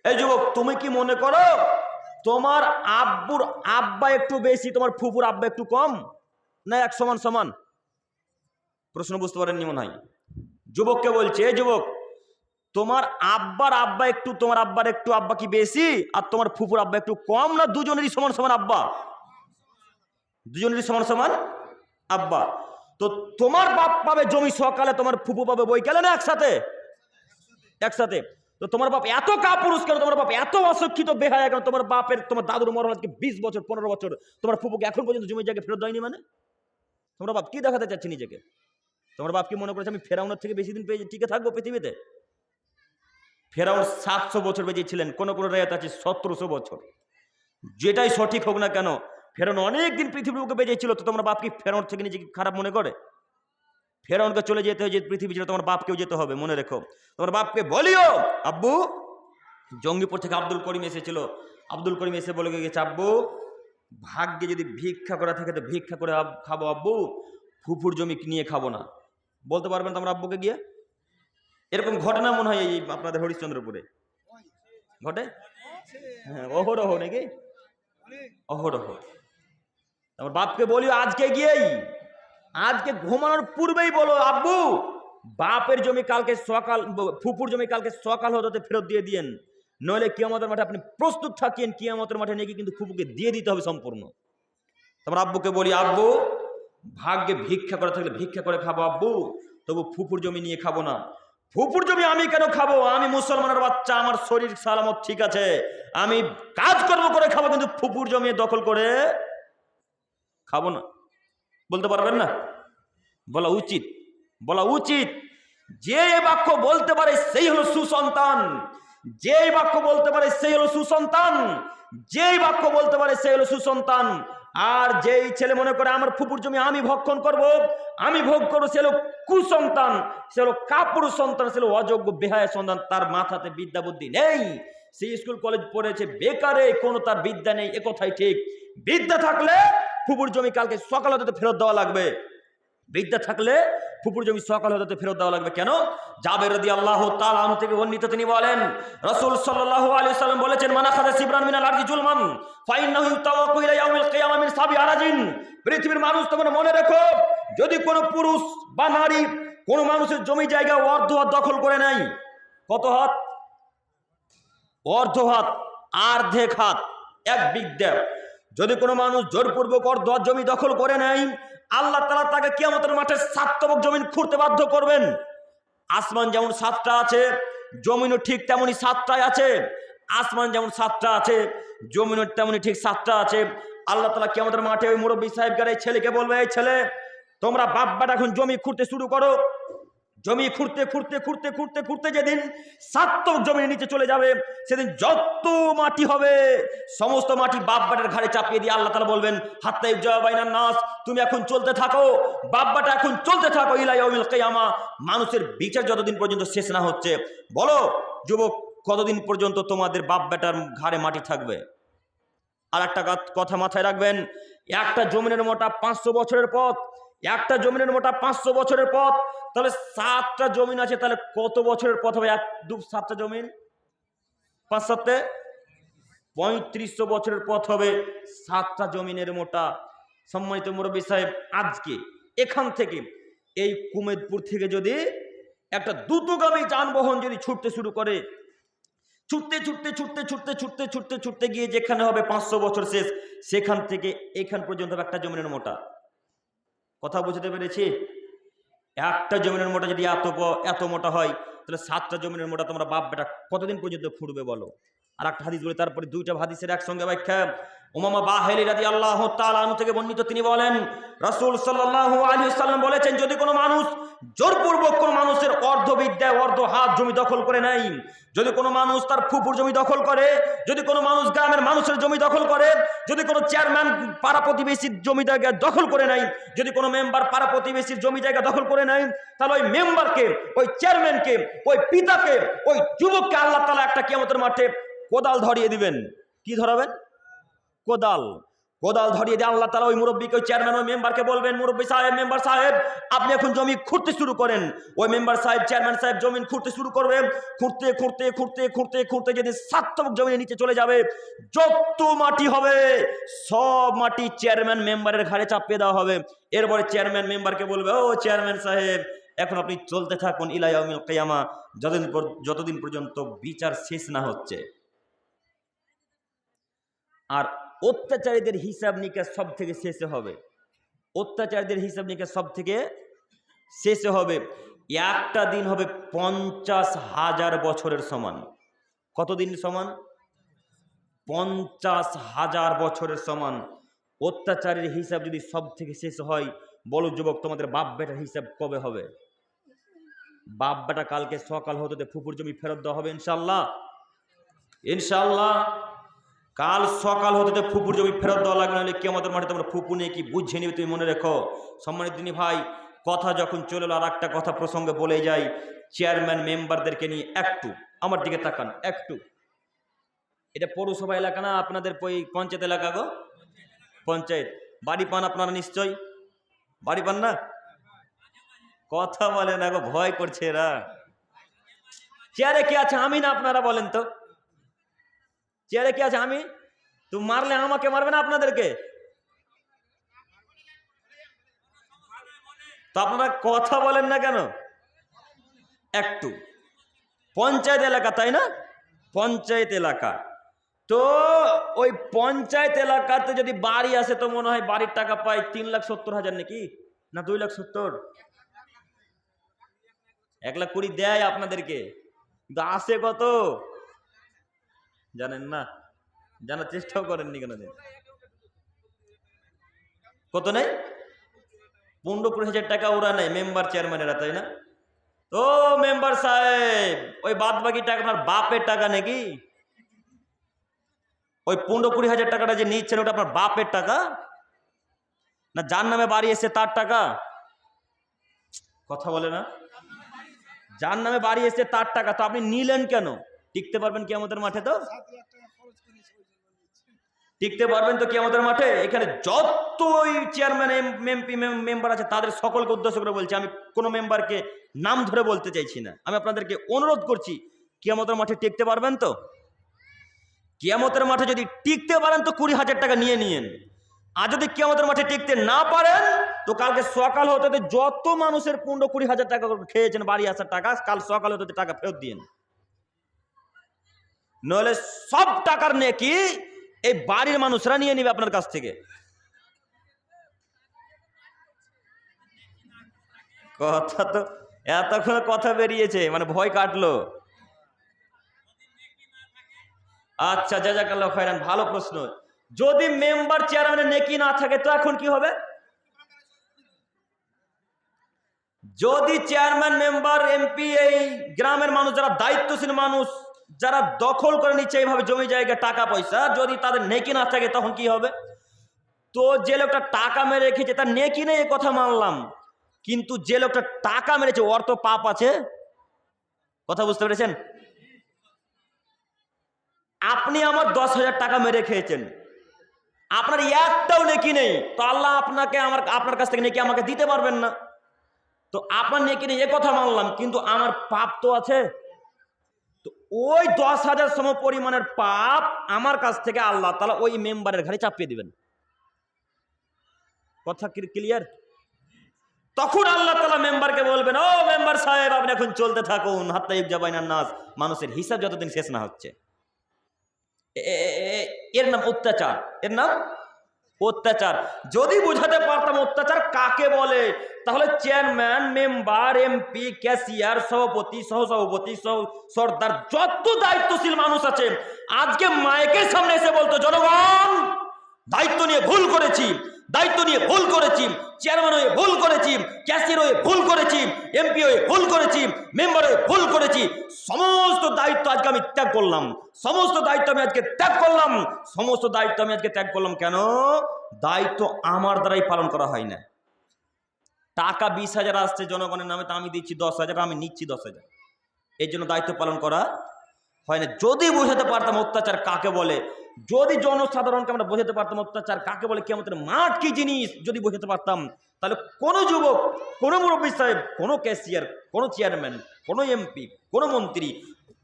এই যুবক, তুমি কি মনে করো তোমার আব্বুর আব্বা একটু বেশি, তোমার ফুফুর আব্বা একটু কম, না 1 সমান সমান? প্রশ্ন বুঝতে পারেননি মনে হয়। যুবককে বলছে, এই যুবক, তোমার আব্বার আব্বা একটু, তোমার আব্বার একটু আব্বা কি বেশি, আর তোমার ফুফুর আব্বা একটু কম, না দুজনেরই সমান সমান আব্বা? দুজনেরই সমান সমান আব্বা। তো তোমার বাপ পাবে জমি সকালে, তোমার ফুফু পাবে বৈকালে, না একসাথে? একসাথে। তো তোমার বাপ এত কাপুরুষ কেন, তোমার বাপ এত অশিক্ষিত বেহায়া কেন? তোমার বাপের, তোমার দাদুর মরণ আজকে 20 বছর 15 বছর, তোমার ফুফুকে এখন পর্যন্ত জমি জায়গা ফেরত দেয়নি। মানে তোমার বাপ কি দেখাতে চাচ্ছে নিজেকে? তোমার বাপ কি মনে করেছে আমি ফেরাউনের থেকে বেশি দিন পেয়ে টিকে থাকবো পৃথিবীতে? ফেরাউন 700 বছর বেঁচেছিলেন, কোন কোন রায়াত আছে 1700 বছর। যেটাই সঠিক হোক না কেন, ফেরাউন অনেক দিন পৃথিবীর বুকে বেঁচেছিল। তো তোমার বাপ কি ফেরাউন থেকে নিজেকে খারাপ মনে করে? ফেরাউনকে চলে যেতে হয় যে পৃথিবী ছিল, তোমার বাপকেও যেতে হবে, মনে রেখো। তোমার বাপকে বলিও, আব্বু জঙ্গিপুর থেকে আব্দুল করিম এসেছিল, আব্দুল করিম এসে বলে গেছে, আব্বু ভাগ্যে যদি ভিক্ষা করা থাকে তো ভিক্ষা করে খাবো আব্বু, ফুফুর জমি নিয়ে খাবো না। বলতে পারবেন তো আমার আব্বুকে গিয়ে? এরকম ঘটনা মনে হয় এই আপনাদের হরিশ্চন্দ্রপুরে ঘটে? হ্যাঁ, অহরহ নাকি? অহরহ। আমার বাপকে বলি আজকে গিয়েই, আজকে ঘুমানোর পূর্বেই বলো, আব্বু বাপের জমি কালকে সকাল, ফুফুর জমি কালকে সকাল হতে ফেরত দিয়ে দিয়েন, নইলে কিয়ামতের মাঠে আপনি প্রস্তুত থাকেন, কিয়ামতের মাঠে নাকি কিন্তু ফুফুকে দিয়ে দিতে হবে সম্পূর্ণ। তোমার আব্বুকে বলি, আব্বু ভাগ্যে ভিক্ষা করে থাকলে ভিক্ষা করে খাবো আব্বু, তবু ফুফুর জমি নিয়ে খাবো না। ফুফুর জমি আমি কেন খাবো? আমি মুসলমানের বাচ্চা, আমার শরীর সালামত ঠিক আছে, আমি কাজকর্ম করে খাবো, কিন্তু ফুফুর জমি দখল করে খাবো না। বলতে পারবেন না? বলা উচিত, বলা উচিত। যে বাক্য বলতে পারে সেই হলো সুসন্তান, যে বাক্য বলতে পারে সেই হলো সুসন্তান, যেই বাক্য বলতে পারে সেই হলো সুসন্তান। আর যেই ছেলে মনে করে আমার ফুফুর জমি আমি ভক্ষণ করব, আমি ভোগ করবো, সে হলো কুসন্তান, সে হলো কাপুরুষ সন্তান, সে হলো অযোগ্য বেহায়া সন্তান। তার মাথাতে বিদ্যা বুদ্ধি নেই, সে স্কুল কলেজ পড়েছে বেকারে, কোনো তার বিদ্যা নেই, এ কথাই ঠিক। বিদ্যা থাকলে ফুফুর জমি কালকে সকাল হতে ফেরত দেওয়া লাগবে, বিদ্যা থাকলে ফুফুর জমি সকাল হতে ফেরত দেওয়া লাগবে। কেন? জাবের রাদিয়াল্লাহু তাআলা আনহু থেকে বর্ণিত, তিনি বলেন রাসূল সাল্লাল্লাহু আলাইহি সাল্লাম বলেছেন, মান আখাযা সিবরান মিনাল আরদি জুলমান ফাইন্নাহু ইউতাওয়াক্কু ইলা ইয়াউমিল কিয়ামা মিন সাবি আরাজিন। পৃথিবীর মানুষ তোমরা মনে রেখো, যদি কোনো পুরুষ বা নারী কোন মানুষের জমি জায়গা অর্ধ হাত দখল করে নেয়, কত হাত? অর্ধ হাত, অর্ধেক হাত, এক বিঘা। যদি কোনো মানুষ জোরপূর্বক অর্ধ হাত জমি দখল করে নেয়, আল্লাহ তাআলা তাকে কিয়ামতের মাঠে 7 তবক জমিন খুঁড়তে বাধ্য করবেন। আসমান যেমন 7টা আছে, জমিনও ঠিক তেমনি 7টাই আছে। আসমান যেমন 7টা আছে, জমিনও তেমনি ঠিক 7টা আছে। আল্লাহ তাআলা কিয়ামতের মাঠে ওই মুরব্বী সাহেবকে, এই ছেলেকে বলবে, এই ছেলে তোমরা বাপ বেটা এখন জমি খুঁড়তে শুরু করো। জমি খুঁড়তে খুঁড়তে খুঁড়তে খুঁড়তে খুঁড়তে যেদিন 7 তবক জমির নিচে চলে যাবে, সেদিন যত মাটি হবে সমস্ত মাটি বাপ বেটার ঘাড়ে চাপিয়ে দিয়ে আল্লাহ তাআলা বলবেন, হাত্তা ইউজা বাইনান নাস, তুমি এখন চলতে থাকো, বাপ বেটা এখন চলতে থাকো ইলা ইয়াউমিল কিয়ামা, মানুষের বিচার যতদিন পর্যন্ত শেষ না হচ্ছে। বলো যুবক, কতদিন পর্যন্ত তোমাদের বাপ বেটার ঘাড়ে মাটি থাকবে? আর একটা কথা মাথায় রাখবেন, একটা জমিনের মোটা 500 বছরের পথ, একটা জমিনের মোটা 500 বছরের পথ, তাহলে 7টা জমিন আছে, তাহলে কত বছরের পথ হবে? 7টা জমিন 5 7 3500 বছরের পথ হবে 7টা জমিনের মোটা। সম্মানিত মুরব্বী সাহেব, আজকে এখান থেকে এই কুমেদপুর থেকে যদি একটা দ্রুতগামী যানবাহন যদি ছুটতে শুরু করে, ছুটতে ছুটতে ছুটতে ছুটতে ছুটতে ছুটতে ছুটতে গিয়ে যেখানে হবে 500 বছর শেষ, সেখান থেকে এখান পর্যন্ত হবে একটা জমিনের মোটা। কথা বুঝতে পেরেছি? একটা জমিনের মোটা যদি এত মোটা হয়, তাহলে 7টা জমিনের মোটা তোমরা বাপ বেটা কতদিন পর্যন্ত খুঁড়বে বলো? আর একটা হাদিস বলে তারপরে 2টা হাদিসের একসঙ্গে ব্যাখ্যা। উমামা বাহিলি রাদিয়াল্লাহু তাআলা আনহু থেকে বর্ণিত, তিনি বলেন রাসূল সাল্লাল্লাহু আলাইহি ওয়াসাল্লাম বলেছেন, যদি কোনো মানুষ জোরপূর্বক কোনো মানুষের অর্ধবিদ্যায় অর্ধ হাত জমি দখল করে নেয়, যদি কোনো মানুষ তার ফুফুর জমি দখল করে, যদি কোনো মানুষ গ্রামের মানুষের জমি দখল করে, যদি কোনো চেয়ারম্যান পাড়া প্রতিবেশীর জমি জায়গা দখল করে নেয়, যদি কোনো মেম্বার পাড়া প্রতিবেশীর জমি জায়গা দখল করে নেয়, তাহলে ওই মেম্বারকে, ওই চেয়ারম্যানকে, ওই পিতাকে, ওই যুবককে আল্লাহ তাআলা একটা কিয়ামতের মাঠে কোদাল ধরিয়ে দিবেন। কি ধরাবেন? কোদাল। কোদাল ধরিয়ে দিয়ে আল্লাহ তাআলা ওই মুরব্বীকে, ওই চেয়ারম্যান, ওই মেম্বারকে বলবেন, মুরব্বী সাহেব, মেম্বার সাহেব, আপনি এখন জমি খুঁড়তে শুরু করেন। ওই মেম্বার সাহেব, চেয়ারম্যান সাহেব জমিন খুঁড়তে শুরু করবে। খুঁড়তে খুঁড়তে খুঁড়তে খুঁড়তে খুঁড়তে যদি 7 তবক জমির নিচে চলে যাবে, যত মাটি হবে সব মাটি চেয়ারম্যান মেম্বারের ঘাড়ে চাপিয়ে দেওয়া হবে। এরপরে চেয়ারম্যান মেম্বারকে বলবে, ও চেয়ারম্যান সাহেব, এখন আপনি চলতে থাকুন ইলা ইয়াউমিল কিয়ামা, যতদিন পর্যন্ত বিচার শেষ না হচ্ছে। আর অত্যাচারীদের হিসাব নিকাশ সব থেকে শেষে হবে, অত্যাচারীদের হিসাব নিকাশ সব থেকে শেষে হবে। একটা দিন হবে 50,000 বছরের সমান। কতদিন সমান? 50,000 বছরের সমান। অত্যাচারের হিসাব যদি সব থেকে শেষ হয়, বলো যুবক, তোমাদের বাপ বেটার হিসাব কবে হবে? বাপ বেটা কালকে সকাল হতে ফুফুর জমি ফেরত দেওয়া হবে ইনশাল্লাহ, ইনশাল্লাহ। কাল সকাল হতে ফুপুর জমি ফেরত দেওয়া লাগবে, নাহলে কিয়ামতের মাঠে তোমরা ফুপু নিয়ে কি বুঝে নিবে, তুমি মনে রেখো। সম্মানিত দিনী ভাই, কথা যখন চলে এলো, আর একটা কথা প্রসঙ্গে বলে যাই, চেয়ারম্যান মেম্বারদেরকে নিয়ে একটু আমার দিকে তাকান, একটু এটা পৌরসভা এলাকা না আপনাদের পঞ্চায়েত এলাকা গো? পঞ্চায়েত। বাড়ি পান আপনারা নিশ্চয়? বাড়ি পান না? কথা বলে না গো, ভয় করছে এরা। চেয়ারে কে আছে? আমি না আপনারা? বলেন তো, চেয়ারে কে আছে? আমি। তো মারলে আমাকে মারবে না আপনাদেরকে? তো আপনারা কথা বলেন না কেন? একটু পঞ্চায়েত এলাকা, তাই না? পঞ্চায়েত এলাকা। তো ওই পঞ্চায়েত এলাকাতে যদি বাড়ি আসে তো মনে হয় বাড়ির টাকা পায় 3,70,000 নাকি, না 2,70,000? 1,20,000 দেয় আপনাদেরকে, কিন্তু আসে কত জানেন না? জানার চেষ্টাও করেননি কেন? কত নেই? 15-20,000 টাকা ওরা নেয়, মেম্বার চেয়ারম্যানেরা, তাই না? ও মেম্বার সাহেব, ওই বাদ বাকি টাকা আপনার বাপের টাকা নাকি? ওই 15-20,000 টাকাটা যে নিচ্ছেন ওটা আপনার বাপের টাকা না? যার নামে বাড়ি এসছে তার টাকা? কথা বলে না? যার নামে বাড়ি এসছে তার টাকা, তো আপনি নিলেন কেন? টিকতে পারবেন কিয়ামতের মাঠে? তো টিকতে পারবেন তো কিয়ামতের মাঠে? এখানে যতই চেয়ারম্যান এমপি মেম্বার আছে তাদের সকলকে উদ্দেশ্য করে বলছি, আমি কোনো মেম্বারকে নাম ধরে বলতে চাইছি না। আমি আপনাদেরকে অনুরোধ করছি, কিয়ামতের মাঠে টিকতে পারবেন তো? কিয়ামতের মাঠে যদি টিকতে পারেন তো 20,000 টাকা নিয়ে নিয়েন। আর যদি কিয়ামতের মাঠে টিকতে না পারেন তো কালকে সকাল হতে যত মানুষের 15-20,000 টাকা খেয়েছেন বাড়ি আসার টাকা, কাল সকাল হতে টাকা ফেরত দিন। নইলে সব টাকার নেকি এই বাড়ির মানুষরা নিয়ে নিবে আপনার কাছ থেকে। কথা তো এতক্ষণ কথা বেরিয়েছে, মানে ভয় কাটলো। আচ্ছা, জাযাকাল্লাহ খায়রান, ভালো প্রশ্ন। যদি মেম্বার চেয়ারম্যানের নেকি না থাকে তো এখন কি হবে? যদি চেয়ারম্যান মেম্বার এমপি এই গ্রামের মানুষ যারা দায়িত্বশীল মানুষ, যারা দখল করে নিচ্ছে এইভাবে জমি জায়গা টাকা পয়সা, যদি তাদের নেকি না থাকে তখন কি হবে? তো যে লোকটা টাকা মেরে রেখেছে তার নেকি নেই এ কথা মানলাম, কিন্তু যে লোকটা টাকা মেরেছে ওর তো পাপ আছে। কথা বুঝতে পেরেছেন? আপনি আমার 10,000 টাকা মেরে খেয়েছেন, আপনার একটাও নেকি নেই, তো আল্লাহ আপনাকে আপনার কাছ থেকে নেকি আমাকে দিতে পারবেন না। তো আপনার নেকি নেই এ কথা মানলাম, কিন্তু আমার পাপ তো আছে। তো ওই 10,000 সম পরিমাণের পাপ আমার কাছ থেকে আল্লাহ তাআলা ওই মেম্বারের ঘাড়ে চাপিয়ে দিবেন। কথা ক্লিয়ার? তখন আল্লাহ তাআলা মেম্বারকে বলবেন, ও মেম্বার সাহেব আপনি এখন চলতে থাকুন, হাত্তা ইবজাবাইনান নাস, মানুষের হিসাব যতদিন শেষ না হচ্ছে। এর নাম অত্যাচার, এর নাম অত্যাচার। যদি বুঝাতে পারতাম অত্যাচার কাকে বলে, তাহলে চেয়ারম্যান মেম্বার এমপি ক্যাশিয়ার সভাপতি সহসভাপতি সর্দার যত দায়িত্বশীল মানুষ আছে আজকে মাইকের সামনে এসে বলতো, জনগণ দায়িত্ব নিয়ে ভুল করেছি, দায়িত্ব নিয়ে ভুল করেছি, চেয়ারম্যান হয়ে ভুল করেছি, ক্যাশিয়ার হয়ে ভুল করেছি, এমপি হয়ে ভুল করেছি, মেম্বার হয়ে ভুল করেছি, সমস্ত দায়িত্ব আজকে আমি ত্যাগ করলাম, সমস্ত দায়িত্ব আমি আজকে ত্যাগ করলাম, সমস্ত দায়িত্ব আমি আজকে ত্যাগ করলাম। কেন? দায়িত্ব আমার দ্বারাই পালন করা হয় না। টাকা 20,000 আসছে জনগণের নামে, তা আমি দিচ্ছি 10,000, আমি নিচ্ছি 10,000, এই জন্য দায়িত্ব পালন করা হয় না। যদি বোঝাতে পারতাম অত্যাচার কাকে বলে, যদি জনসাধারণকে আমরা বোঝাতে পারতাম অত্যাচার কাকে বলে, কিয়ামতের মাঠ কি জিনিস যদি বোঝাতে পারতাম, তাহলে কোনো যুবক, কোনো মুরব্বী সাহেব, কোনো ক্যাশিয়ার, কোনো চেয়ারম্যান, কোনো এমপি, কোনো মন্ত্রী,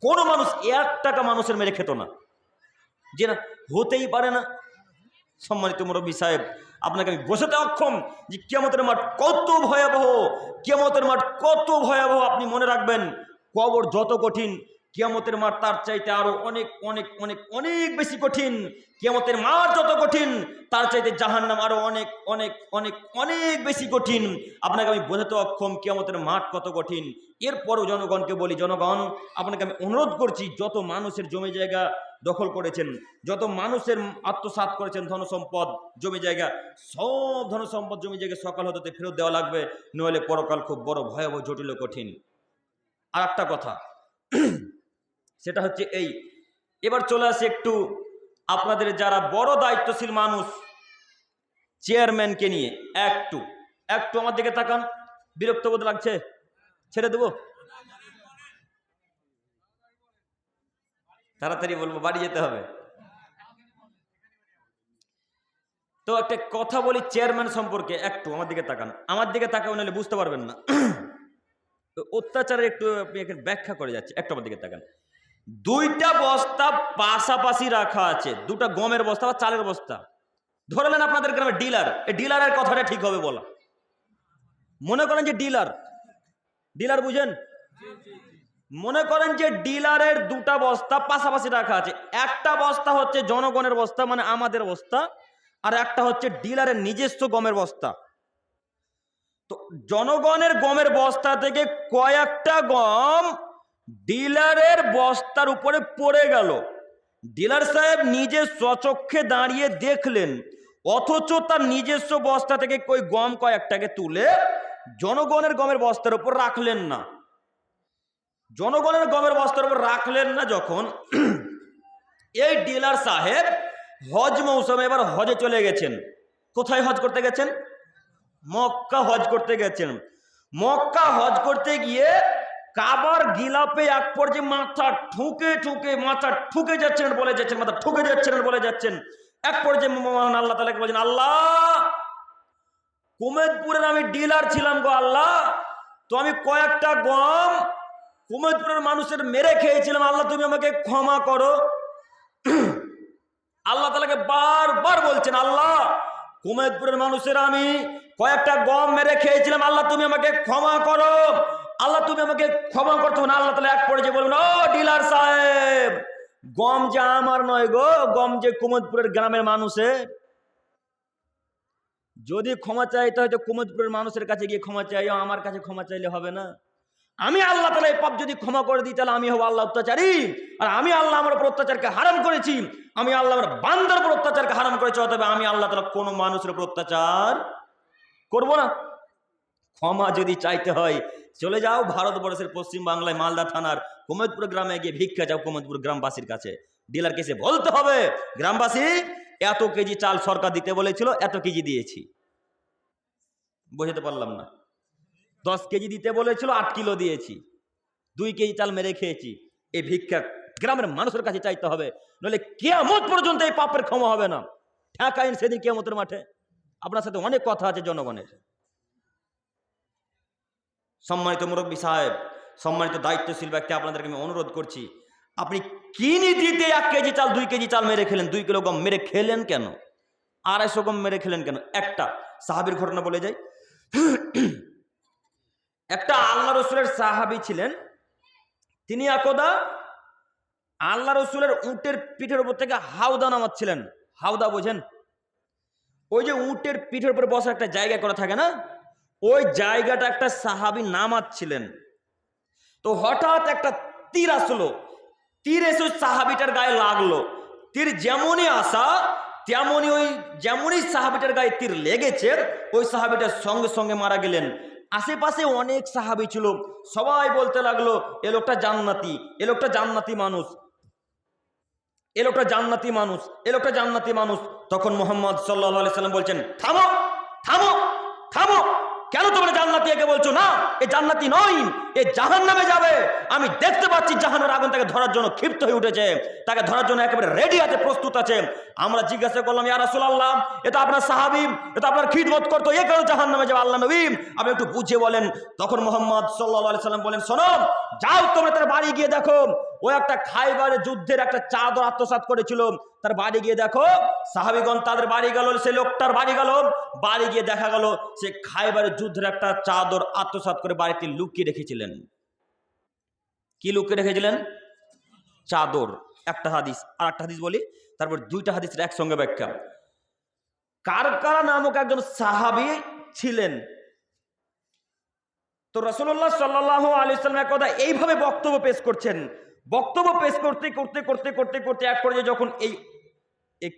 কোনো মানুষ 1 টাকা মানুষের মেরে খেত না। যে না, হতেই পারে না। সম্মানিত মুরব্বী সাহেব, আপনাকে আমি বোঝাতে অক্ষম যে কিয়ামতের মাঠ কত ভয়াবহ, কিয়ামতের মাঠ কত ভয়াবহ। আপনি মনে রাখবেন, কবর যত কঠিন, কিয়ামতের মাঠ তার চাইতে আরো অনেক অনেক অনেক অনেক বেশি কঠিন। কিয়ামতের মাঠ যত কঠিন তার চাইতে জাহান্নাম আরো অনেক অনেক অনেক অনেক বেশি কঠিন। আপনাকে আমি বোঝাতে অক্ষম কিয়ামতের মাঠ কত কঠিন। এরপরও জনগণকে বলি, জনগণ আপনাকে আমি অনুরোধ করছি, যত মানুষের জমি জায়গা দখল করেছেন, যত মানুষের আত্মসাৎ করেছেন ধন সম্পদ জমি জায়গা, সব ধন সম্পদ জমি জায়গা সকাল হতে ফেরত দেওয়া লাগবে, নইলে পরকাল খুব বড় ভয়াবহ জটিল কঠিন। আর একটা কথা, সেটা হচ্ছে এই, এবার চলে আসে একটু আপনাদের যারা বড় দায়িত্বশীল মানুষ চেয়ারম্যানকে নিয়ে। একটু একটু আমার দিকে তাকান, বিরক্ত বোধ লাগছে? ছেড়ে দেবো? তাড়াতাড়ি বলবো, বাড়ি যেতে হবে। তো একটা কথা বলি চেয়ারম্যান সম্পর্কে, একটু আমার দিকে তাকান, আমার দিকে তাকাও নাহলে বুঝতে পারবেন না। তো অত্যাচারের একটু আপনি এখানে ব্যাখ্যা করে যাচ্ছে, একটু আমার দিকে তাকান। দুইটা বস্তা পাশাপাশি রাখা আছে, দুটা গমের বস্তা বা চালের বস্তা। ধরে নেন আপনাদের গ্রামে ডিলার, এই ডিলারের কথাটা ঠিক হবে বলা। মনে করেন যে ডিলার বুঝেন, মনে করেন যে ডিলারের দুটা বস্তা পাশাপাশি রাখা আছে। একটা বস্তা হচ্ছে জনগণের বস্তা, মানে আমাদের বস্তা, আর একটা হচ্ছে ডিলারের নিজস্ব গমের বস্তা। তো জনগণের গমের বস্তা থেকে কয়েকটা গম ডিলারের বস্তার উপরে পড়ে গেল। ডিলার সাহেব নিজে স্বচক্ষে দাঁড়িয়ে দেখলেন, অথচ তার নিজস্ব বস্তা থেকে ওই গম কয়েকটাকে তুলে জনগণের গমের বস্তার উপর রাখলেন না। জনগণের গমের বস্তার উপর রাখলেন না যখন, এই ডিলার সাহেব হজ মৌসুমে এবার হজে চলে গেছেন। কোথায় হজ করতে গেছেন? মক্কা হজ করতে গেছেন। মক্কা হজ করতে গিয়ে কাবার গিলাপে এক পর্যায়ে মাথা ঠুকে যাচ্ছেন বলে যাচ্ছেন, মাথা ঠুকে যাচ্ছেন বলে যাচ্ছেন। এক পর্যায়ে মহান আল্লাহ তাআলাকে বলেন, আল্লাহ, কুমেদপুরের আমি ডিলার ছিলাম গো আল্লাহ, তো আমি কয়েকটা গম কুমেদপুরের মানুষের মেরে খেয়েছিলাম, আল্লাহ তুমি আমাকে ক্ষমা করো। আল্লাহ তাআলাকে বারবার বলছেন, আল্লাহ, কুমেদপুরের মানুষের আমি কয়েকটা গম মেরে খেয়েছিলাম, আল্লাহ তুমি আমাকে ক্ষমা করো, আল্লাহ তুমি আমাকে ক্ষমা করতো না। আল্লাহ তাআলা এক পর্যায়ে বলবেন, ও ডিলার সাহেব, গম যে আমার নয় গো, গম যে কুমেদপুরের গ্রামের মানুষের। যদি ক্ষমা চাইতে হয় তো কুমেদপুরের মানুষের কাছে গিয়ে ক্ষমা চাইও, আমার কাছে ক্ষমা চাইলে হবে না। আমি আল্লাহ তাআলা এই পাপ যদি ক্ষমা করে দিই তাহলে আমি হব আল্লাহ অত্যাচারী, আর আমি আল্লাহ আমার উপর অত্যাচারকে হারাম করেছি, আমি আল্লাহ আমার বান্দার উপর অত্যাচারকে হারাম করেছি, অতএব আমি আল্লাহ তাআলা কোনো মানুষের উপর অত্যাচার করব না। ক্ষমা যদি চাইতে হয় চলে যাও ভারতবর্ষের পশ্চিম বাংলায় মালদা থানার কুমেদপুর গ্রামে গিয়ে ভিক্ষা যাও কুমেদপুর গ্রামবাসীর কাছে। ডিলারকে এসে বলতে হবে, গ্রামবাসী, এত কেজি চাল সরকার দিতে বলেছিল, এত কেজি দিয়েছি। বুঝতে পারলাম না। 10 কেজি দিতে বলেছিল, 8 কিলো দিয়েছি, 2 কেজি চাল মেরে খেয়েছি। এই ভিক্ষা গ্রামের মানুষের কাছে চাইতে হবে, নইলে কিয়ামত পর্যন্ত এই পাপের ক্ষমা হবে না। ঠেকাইন সেদিন কিয়ামতের মাঠে। আপনার সাথে অনেক কথা আছে জনগণের। সম্মানিত মুরব্বী সাহেব, সম্মানিত দায়িত্বশীল ব্যক্তি, আপনাদেরকে আমি অনুরোধ করছি, আপনি কি নীতিতে 1 কেজি চাল 2 কেজি চাল মেরে খেলেন, 2 কিলো গম মেরে খেলেন কেন, 250 গম মেরে খেলেন কেন? একটা সাহাবীর ঘটনা বলে যাই। একটা আল্লাহ রসুলের সাহাবী ছিলেন, তিনি একদা আল্লাহ রসুলের উটের পিঠের উপর থেকে হাওদা নামাচ্ছিলেন। হাওদা বোঝেন? ওই যে উটের পিঠের উপর বসার একটা জায়গা করা থাকে না, ওই জায়গাটা একটা সাহাবী নামাচ্ছিলেন। তো হঠাৎ একটা তীর আসলো, তীর এসে সাহাবীটার গায়ে লাগলো। তীর যেমনই আসা তেমনই যেমনই সাহাবীটার গায়ে তীর লেগেছে, ওই সাহাবীটার সঙ্গে সঙ্গে মারা গেলেন। আশেপাশে অনেক সাহাবী ছিল, সবাই বলতে লাগলো, এ লোকটা জান্নাতি, এ লোকটা জান্নাতি মানুষ, এ লোকটা জান্নাতি মানুষ, এ লোকটা জান্নাতি মানুষ। তখন মুহাম্মদ সাল্লাল্লাহু আলাইহি সাল্লাম বলছেন, থামো থামো থামো, কেন তোমরা জান্নাতি একে বলছো? না, এ জান্নাতি নয়, এ জাহান্নামে যাবে। আমি দেখতে পাচ্ছি জাহান্নামের আগুন তাকে ধরার জন্য ক্ষিপ্ত হয়ে উঠেছে, তাকে ধরার জন্য একেবারে রেডি আছে, প্রস্তুত আছে। আমরা জিজ্ঞাসা করলাম, ইয়া রাসূলুল্লাহ, এটা আপনার সাহাবী, এটা আপনার খিদমত করতো, এ কেন জাহান্নামে যাবে আল্লাহ নবী? আপনি একটু বুঝিয়ে বলেন। তখন মুহাম্মদ সাল্লাল্লাহু আলাইহি সাল্লাম বলেন, শোনো, যাও তোমরা তার বাড়ি গিয়ে দেখো, ও একটা খাইবারের যুদ্ধের একটা চাদর আত্মসাৎ করেছিল, তার বাড়ি গিয়ে দেখো। সাহাবীগণ তাদের বাড়ি গেল, সে লোকটার বাড়ি গেল, বাড়ি গিয়ে দেখা গেল সে খাইবারের যুদ্ধের একটা চাদর আত্মসাৎ করে বাড়িতে লুকিয়ে রেখেছিলেন। কি লুকিয়ে রেখেছিলেন? চাদর। একটা হাদিস। আর একটা হাদিস বলি, তারপর 2টা হাদিসের একসঙ্গে ব্যাখ্যা। কারকারা নামক একজন সাহাবী ছিলেন। তো রাসূলুল্লাহ সাল্লাল্লাহু আলাইহি ওয়াসাল্লাম একদা এইভাবে বক্তব্য পেশ করছেন। বক্তব্য পেশ করতে করতে করতে করতে করতে এক পর্যায়ে যখন এই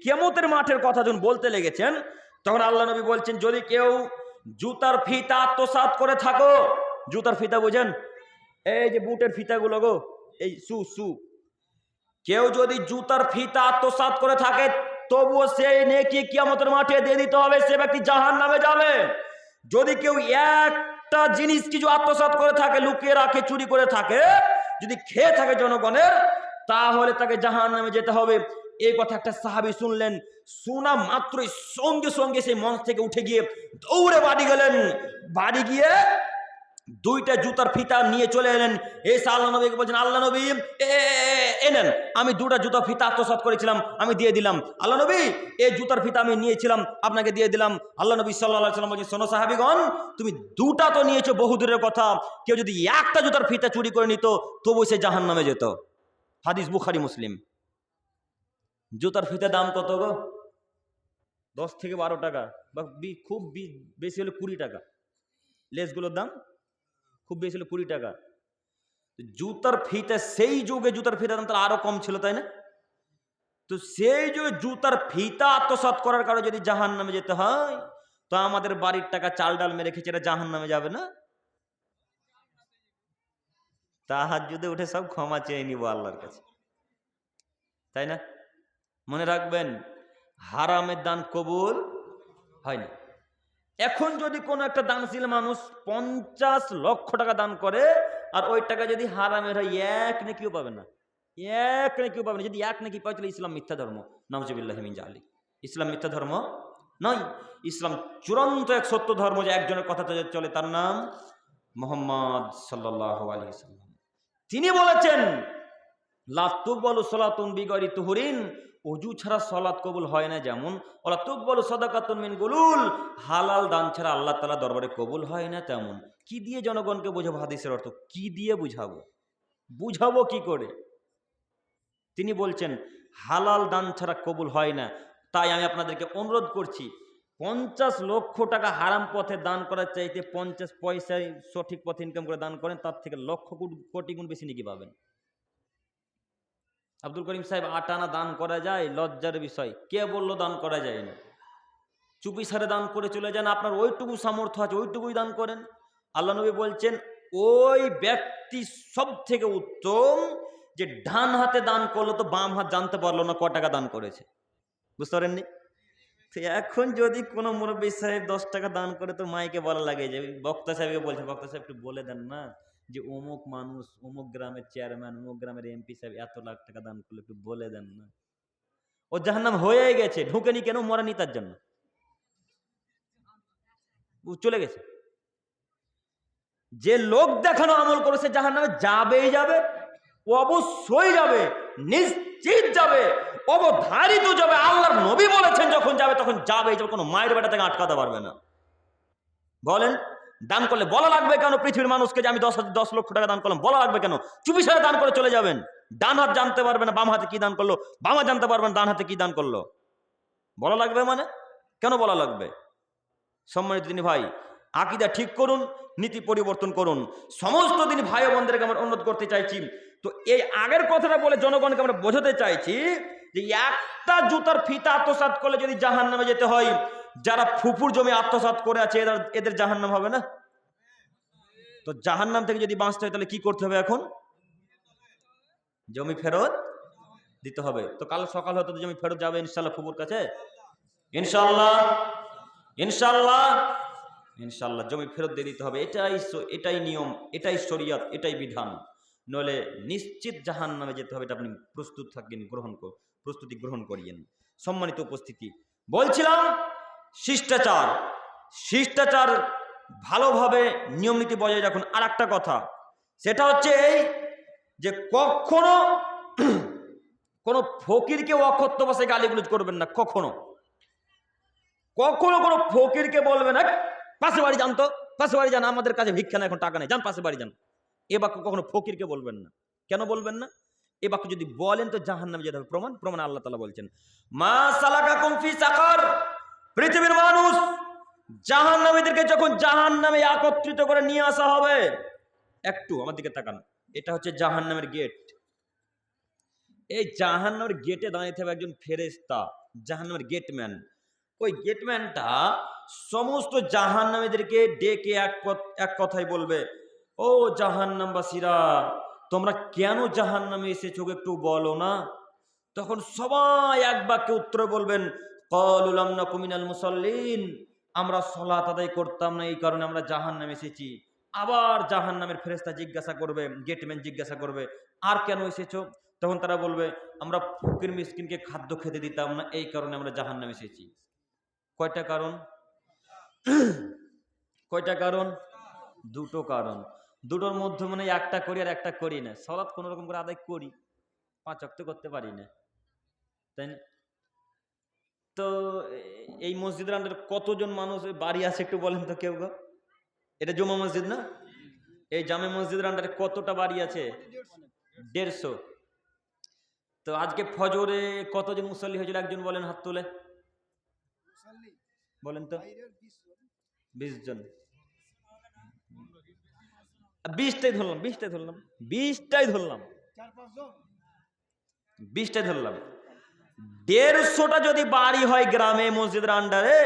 কিয়ামতের মাঠের কথা যখন বলতে লেগেছেন, তখন আল্লাহ নবী বলছেন, যদি কেউ জুতার ফিতা আত্মসাৎ করে থাকো, জুতার ফিতা বোঝেন? এই যে বুটের ফিতাগুলো গো, এই সু, কেউ যদি জুতার ফিতা আত্মসাৎ করে থাকে, তবুও সেই নেকি কিয়ামতের মাঠে দিয়ে দিতে হবে, সে ব্যক্তি জাহান্নামে যাবে। যদি কেউ একটা জিনিস কিছু আত্মসাৎ করে থাকে, লুকিয়ে রাখে, চুরি করে থাকে, যদি খেয়ে থাকে জনগণের, তাহলে তাকে জাহান্নামে যেতে হবে। এই কথা একটা সাহাবী শুনলেন, শোনা মাত্রই সঙ্গে সঙ্গে সেই মঞ্চ থেকে উঠে গিয়ে দৌড়ে বাড়ি গেলেন। বাড়ি গিয়ে দুইটা জুতার ফিতা নিয়ে চলে এলেন। এসে আল্লাহ নবীকে বলছেন, আল্লাহ নবী এনেন, আমি দুটা জুতার ফিতা আত্মসাৎ করেছিলাম, আমি দিয়ে দিলাম। আল্লাহ নবী এই জুতার ফিতা আমি নিয়েছিলাম, আপনাকে দিয়ে দিলাম। আল্লাহ নবী সাল্লাল্লাহু আলাইহি ওয়াসাল্লাম বলছেন, শোনো সাহাবীগণ, তুমি দুটা তো নিয়েছো বহু দূরের কথা, কেউ যদি একটা জুতার ফিতা চুরি করে নিত তবু সে জাহান্নামে যেত। হাদিস বুখারী মুসলিম। জুতার ফিতার দাম কত গো? 10 থেকে 12 টাকা, বা খুব বেশি হলে 20 টাকা। লেসগুলোর দাম খুব বেশি হলে 20 টাকা। জুতার ফিতা, সেই যুগে জুতার ফিতার দাম তার আরো কম ছিল, তাই না? তো সেই যুগে জুতার ফিতা আত্মসাৎ করার কারণে যদি জাহান্নামে যেতে হয়, তো আমাদের বাড়ির টাকা চাল ডাল মেরে খেয়েছে, এটা জাহান্নামে যাবে না? তাহাজ্জুদে উঠে সব ক্ষমা চেয়ে নিব আল্লাহর কাছে, তাই না? মনে রাখবেন, হারামের দান কবুল হয় না। এখন যদি কোনো একটা দানশীল মানুষ 50 লক্ষ টাকা দান করে, আর ওই টাকা যদি হারামের হয়, এক নেকিও পাবে না, এক নেকিও পাবে না। যদি এক নেকি পায় তাহলে ইসলাম মিথ্যা ধর্ম, নাউজুবিল্লাহি মিন জালিক। ইসলাম মিথ্যা ধর্ম নয়, ইসলাম চূড়ান্ত এক সত্য ধর্ম, যে একজনের কথা চলে, তার নাম মুহাম্মদ সাল্লাল্লাহু আলাইহি ওয়াসাল্লাম। তিনি বলেছেন, লা তুকবালু সালাতুন বিগয়রি তুহুরিন, ওযু ছাড়া সালাত কবুল হয় না যেমন, ওয়ালা তুকবালু সাদাকাতুন মিন গুলুল, হালাল দান ছাড়া আল্লাহ তাআলা দরবারে কবুল হয় না তেমন। কি দিয়ে জনগণকে বোঝাবো হাদিসের অর্থ? কি দিয়ে বুঝাবো কি করে? তিনি বলছেন হালাল দান ছাড়া কবুল হয় না। তাই আমি আপনাদেরকে অনুরোধ করছি, 50 লক্ষ টাকা হারাম পথে দান করার চাইতে 50 পয়সায় সঠিক পথে ইনকাম করে দান করেন, তার থেকে লক্ষ কোটি গুণ বেশি নেকি পাবেন। আব্দুল করিম সাহেব, 8 আনা দান করা যায়? লজ্জার বিষয়। কে বললো দান করা যায় না? চুপি সারে দান করে চলে যান, আপনার ওইটুকু সামর্থ্য আছে ওইটুকুই দান করেন। আল্লাহ নবী বলছেন, ওই ব্যক্তি সব থেকে উত্তম যে ডান হাতে দান করলো তো বাম হাত জানতে পারলো না ক টাকা দান করেছে। বুঝতে পারেননি? এখন যদি কোনো মুরব্বী সাহেব 10 টাকা দান করে, তো মাইকে বলা লাগে, যে বক্তা সাহেবকে বলছে, বক্তা সাহেব একটু বলে দেন না যে অমুক মানুষ, অমুক গ্রামের চেয়ারম্যান, অমুক গ্রামের এমপি সাহেব এত লাখ টাকা দান করলে, একটু বলে দেন না। ও জাহান্নাম হয়ে গেছে, ঢুকেনি কেন? মরেনি তার জন্য, চলে গেছে। যে লোক দেখানো আমল করেছে জাহান্নামে যাবেই যাবে, অবশ্যই যাবে, নিশ্চিত যাবে, অবধারিত যাবে। আল্লাহর নবী বলেছেন যখন যাবে তখন যাবে, কোনো মায়ের বেটা থেকে আটকাতে পারবে না। বলেন, দান করলে বলা লাগবে কেন পৃথিবীর মানুষকে যে আমি 10 লক্ষ টাকা দান করলাম? বলা লাগবে কেন? চুপি সারে দান করে চলে যাবেন। ডান হাত জানতে পারবে না বাম হাতে কি দান করলো, বাম হাত জানতে পারবেন ডান হাতে কি দান করলো। বলা লাগবে মানে? কেন বলা লাগবে? সম্মানিত দিনী ভাই, আকীদা ঠিক করুন, নীতি পরিবর্তন করুন। সমস্ত দিনী ভাই বোনদেরকে আমরা অনুরোধ করতে চাইছি। তো এই আগের কথাটা বলে জনগণকে আমরা বোঝাতে চাইছি যে একটা জুতার ফিতা আত্মসাৎ করলে যদি জাহান্নামে যেতে হয়, যারা ফুফুর জমি আত্মসাৎ করে আছে এদের জাহান্নাম হবে না? তো জাহান্নাম থেকে যদি বাঁচতে হয় তাহলে কি করতে হবে? এখন জমি ফেরত দিতে হবে। তো কাল সকাল হয়তো জমি ফেরত যাবে ইনশাল্লাহ ফুফুর কাছে, ইনশাল্লাহ ইনশাল্লাহ ইনশাল্লাহ জমি ফেরত দিয়ে দিতে হবে। এটাই নিয়ম, এটাই শরীয়ত, এটাই বিধান। নইলে নিশ্চিত জাহান্নামে যেতে হবে। এটা আপনি প্রস্তুত থাকেন, প্রস্তুতি গ্রহণ করিয়েন। সম্মানিত উপস্থিতি, বলছিলাম শিষ্টাচার ভালোভাবে নিয়ম নীতি বজায় রাখুন। আর একটা কথা, সেটা হচ্ছে এই যে কখনো কোনো ফকিরকে অকথ্য ভাষায় গালিগুলোজ করবেন না। কখনো কোনো ফকিরকে বলবেন না পাশে বাড়ি যান, তো পাশে বাড়ি যান, আমাদের কাছে ভিক্ষা না, এখন টাকা নেই, যান পাশে বাড়ি যান। এ বাক্য কখনো ফকিরকে বলবেন না। কেন বলবেন না? এ বাক্য যদি বলেন তো জাহান্নামে যেতে হবে। প্রমাণ আল্লাহ তাআলা বলছেন, মা সালাকাকুম ফি সাকার। পৃথিবীর মানুষ জাহান্নামীদেরকে যখন জাহান্নামে একত্রিত করে নিয়ে আসা হবে, একটু আমার দিকে তাকান, এটা হচ্ছে জাহান্নামের গেট। এই জাহান্নামের গেটে দাঁড়িয়ে থাকবে একজন ফেরেশতা, জাহান্নামের গেটম্যান। ওই গেটম্যানটা সমস্ত জাহান্নামীদেরকে ডেকে এক কথাই বলবে, ও জাহান্নামবাসীরা, তোমরা কেন জাহান্নামে এসেছো একটু বলো না? তখন সবাই এক বাক্যে উত্তর বলবেন, ক্বালু লাম নাকু মিনাল মুসাল্লিন, আমরা সালাত আদায় করতাম না, এই কারণে আমরা জাহান্নামে এসেছি। আবার জাহান্নামের ফেরেশতা জিজ্ঞাসা করবে, গেটম্যান জিজ্ঞাসা করবে, আর কেন এসেছো? তখন তারা বলবে আমরা ফকির মিসকিনকে খাদ্য খেতে দিতাম না, এই কারণে আমরা জাহান্নামে এসেছি। কয়টা কারণ? কয়টা কারণ? দুটো কারণ। দুটোর মধ্যে মানে একটা করি আর একটা করি না। সালাত কোন রকম করে আদায় করি, 5 ওয়াক্ত করতে পারি না, তাই না? তো এই মসজিদের আন্ডারে কতজন মানুষ বাড়ি আছে একটু বলেন তো কেউ? এটা জুমা মসজিদ না? এই জামে মসজিদের আন্ডারে কতটা বাড়ি আছে? 150। তো আজকে ফজরে কতজন মুসল্লি হয়েছিল একজন বলেন, হাত তুলে বলেন তো। 20 জন। 20টাই ধরলাম 20টাই ধরলাম 150টা যদি বাড়ি হয় গ্রামে মসজিদের আন্ডারে,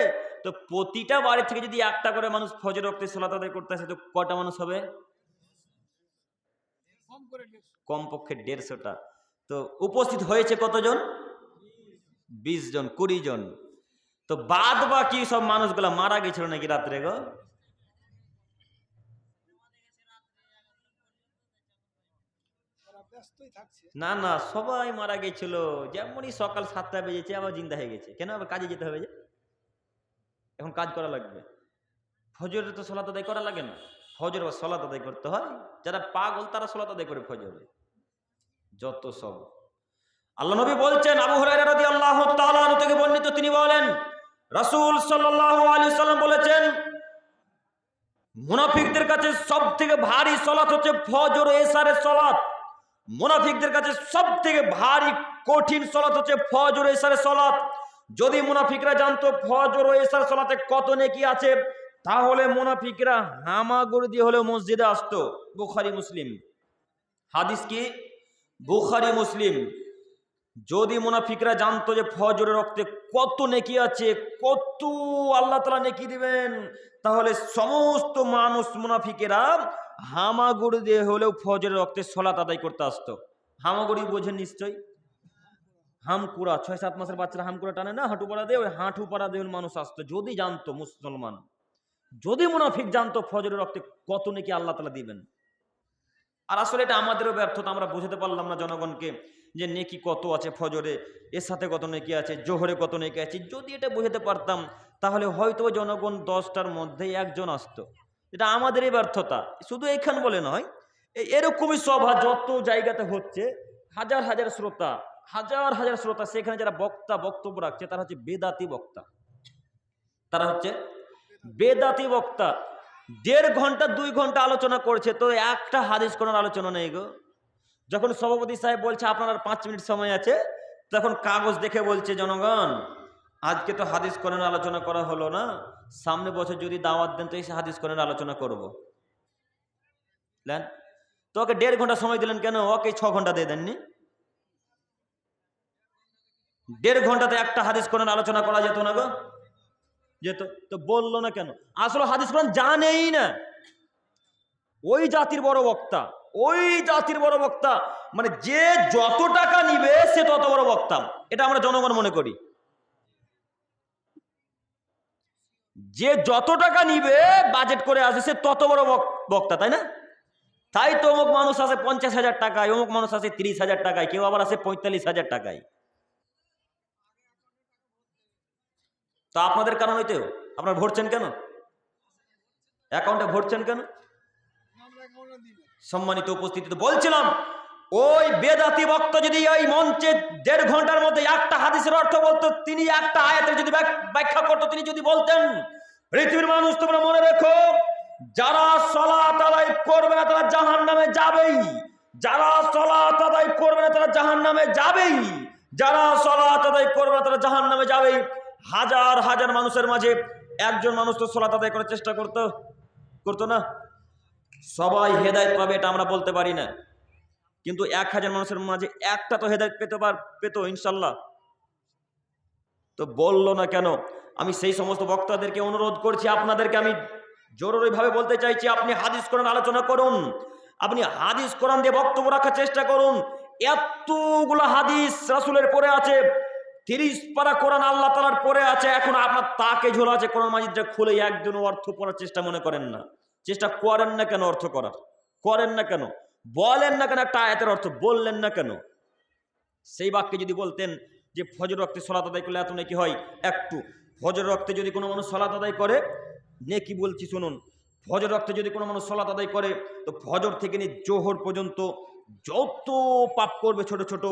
তো প্রতিটা বাড়ি থেকে যদি একটা করে মানুষ ফজর ওয়াক্তে সালাত আদায় করতে আসে, তো কয়টা মানুষ হবে? কমপক্ষে 150টা। তো উপস্থিত হয়েছে কতজন? 20 জন, 20 জন। তো বাদ বাকি সব মানুষগুলা মারা গেছিল নাকি রাত্রে গো? না না, সবাই মারা গেছিল। যেমনই সকাল 7টা বেজেছে আবার জিন্দা হয়ে গেছে। কেন? আবার কাজে যেতে হবে, যে এখন কাজ করা লাগবে। ফজরের তো সালাত আদায় করা লাগে না, ফজর বা সালাত আদায় করতে হয়। যারা পাগল তারা সালাত আদায় করে ফজরে, যত সব। আল্লাহ নবী বলছেন, আবু হুরায়রা রাদিয়াল্লাহু তাআলা আনহু থেকে বর্ণিত, তিনি বলেন রাসূল সাল্লাল্লাহু আলাইহি ওয়াসাল্লাম বলেছেন, মুনাফিকদের কাছে সবথেকে ভারী সালাত হচ্ছে ফজর ও এশারের সালাত। মুনাফিকদের কাছে সবথেকে ভারী কঠিন সালাত হচ্ছে ফজর ও এশারের সালাত। যদি মুনাফিকরা জানতো ফজর ও এশার সালাতে কত নেকি আছে, তাহলে মুনাফিকরা হামাগুড়ি দিয়ে হলেও মসজিদে আসতো। বুখারী মুসলিম হাদিস। কি? বুখারী মুসলিম। যদি মুনাফিকরা জানতো যে ফজরের রক্তে কত নেকি আছে, কত আল্লাহ তাআলা নেকি দিবেন, তাহলে সমস্ত মানুষ মুনাফিকেরা হামাগুড়ি দিয়ে হলেও ফজরের রক্তে সালাত আদায় করতে আসতো। হামাগুড়ি বোঝেন নিশ্চয়? হামকুড়া, 6-7 মাসের বাচ্চারা হামকুড়া টানে না, হাঁটু পাড়া দিয়ে, ওই হাঁটু পাড়া দিয়ে মানুষ আসতো। যদি জানতো মুসলমান, যদি মুনাফিক জানতো ফজরের রক্তে কত নেকি আল্লাহ তাআলা দিবেন। আর আসলে এটা আমাদেরও ব্যর্থতা, আমরা বুঝাতে পারলাম না জনগণকে যে নেকি কত আছে ফজরে, এর সাথে কত নেকি আছে, জোহরে কত নেকি আছে। যদি এটা বুঝাতে পারতাম, তাহলে হয়তো জনগণ 10টার মধ্যে একজন আসতো। এটা আমাদেরই ব্যর্থতা। শুধু এইখান বলে নয়, এরকমই সভা যত জায়গাতে হচ্ছে, হাজার হাজার শ্রোতা, হাজার হাজার শ্রোতা, সেখানে যারা বক্তা বক্তব্য রাখছে তারা হচ্ছে বেদাতি বক্তা। তারা হচ্ছে বেদাতি বক্তা। 1.5 ঘন্টা 2 ঘন্টা আলোচনা করছে, তো একটা হাদিস কোরআন আলোচনা নেই গো। যখন সভাপতি সাহেব বলছে আপনার আর 5 মিনিট সময় আছে, তখন কাগজ দেখে বলছে, জনগণ আজকে তো হাদিস কোরআন আলোচনা করা হলো না, সামনে বছর যদি দাওয়াত দেন তো এই হাদিস কোরআন আলোচনা করব। তো ওকে 1.5 ঘন্টা সময় দিলেন কেন? ওকে 6 ঘন্টা দিয়ে দেননি? 1.5 ঘন্টাতে একটা হাদিস কোরআন আলোচনা করা যেত না গো? যেত। তো বললো না কেন? আসলে হাদিস কোরআন জানেই না। ওই জাতির বড় বক্তা, ওই জাতির বড় বক্তা, মানে যে যত টাকা নিবে সে তত বড় বক্তা, এটা আমরা জনগণ মনে করি। যে যত টাকা নিবে বাজেট করে আসে সে তত বড় বক্তা, তাই না? তাই তো অমুক মানুষ আসে 50,000 টাকায়, অমুক মানুষ আসে 30,000 টাকায়, কেউ আবার আসে 45,000 টাকায়। তো আপনাদের কারণ হইতেও আপনারা ভরছেন কেন? অ্যাকাউন্টে ভরছেন কেন? সম্মানিত উপস্থিতি, তো বলছিলাম, ওই বেদাতি বক্তা যদি এই মঞ্চে 1.5 ঘন্টার মধ্যে একটা হাদিসের অর্থ বলতো, তিনি একটা আয়াতের যদি ব্যাখ্যা করতো, তিনি যদি বলতেন, পৃথিবীর মানুষ তোমরা মনে রেখো, যারা সালাত আদায় করবে না তারা জাহান্নামে যাবেই, যারা সালাত আদায় করবে না তারা জাহান্নামে যাবেই, যারা সালাত আদায় করবে না তারা জাহান্নামে যাবেই। হাজার হাজার মানুষের মাঝে একজন মানুষ তো সালাত আদায় করার চেষ্টা করতো না? সবাই হেদায়েত পাবে এটা আমরা বলতে পারি না, কিন্তু 1000 মানুষের মাঝে একটা তো হেদায়েত পেত ইনশাল্লাহ। তো বললো না কেন? আমি সেই সমস্ত বক্তাদেরকে অনুরোধ করছি, আপনাদেরকে আমি জরুরিভাবে বলতে চাইছি, আপনি হাদিস কোরআন আলোচনা করুন, আপনি হাদিস কোরআন দিয়ে বক্তব্য রাখার চেষ্টা করুন। এতগুলো হাদিস রাসূলের পড়ে আছে, 30 পারা কোরআন আল্লাহ তাআলার পড়ে আছে, এখন আপনার তাকে ঝোলা আছে কোরআন মাজিদটা খুলে একজন অর্থ পড়ার চেষ্টা মনে করেন না। চেষ্টা করেন না কেন অর্থ করার? করেন না কেন? বলেন না কেন একটা আয়াতের অর্থ? বললেন না কেন? সেই বাক্যে যদি বলতেন যে ফজর রক্তে সলাত আদায় করলে এত নেকি হয়, একটু ফজর রক্তে যদি কোনো মানুষ সলাত আদায় করে, নেকি বলছি শুনুন, ফজর রক্তে যদি কোনো মানুষ সলাত আদায় করে, তো ফজর থেকে নিয়ে জোহর পর্যন্ত যত পাপ করবে ছোট ছোট,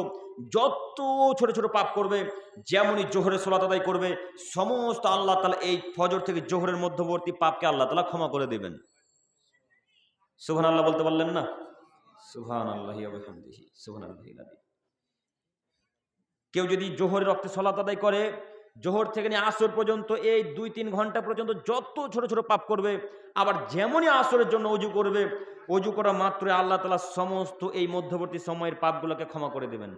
যত ছোট ছোট পাপ করবে, যেমনই জোহরের সলাত আদায় করবে, সমস্ত আল্লাহ তাআলা এই ফজর থেকে জোহরের মধ্যবর্তী পাপকে আল্লাহ তাআলা ক্ষমা করে দেবেন। সুবহানাল্লাহ বলতে পারলেন না? সুবহানাল্লাহি ওয়া বিহামদিহি সুবহানাল্লাহিল আযীম। কেউ যদি জোহরের রক্তে সলাত আদায় করে, জোহর থেকে নিয়ে আসর পর্যন্ত এই 2-3 ঘন্টা পর্যন্ত যত ছোট ছোট পাপ করবে, আবার যেমনই আসরের জন্য অজু করবে, অজু করা মাত্র আল্লাহ তাআলা সমস্ত এই মধ্যবর্তী সময়ের পাপগুলোকে ক্ষমা করে দেবেন।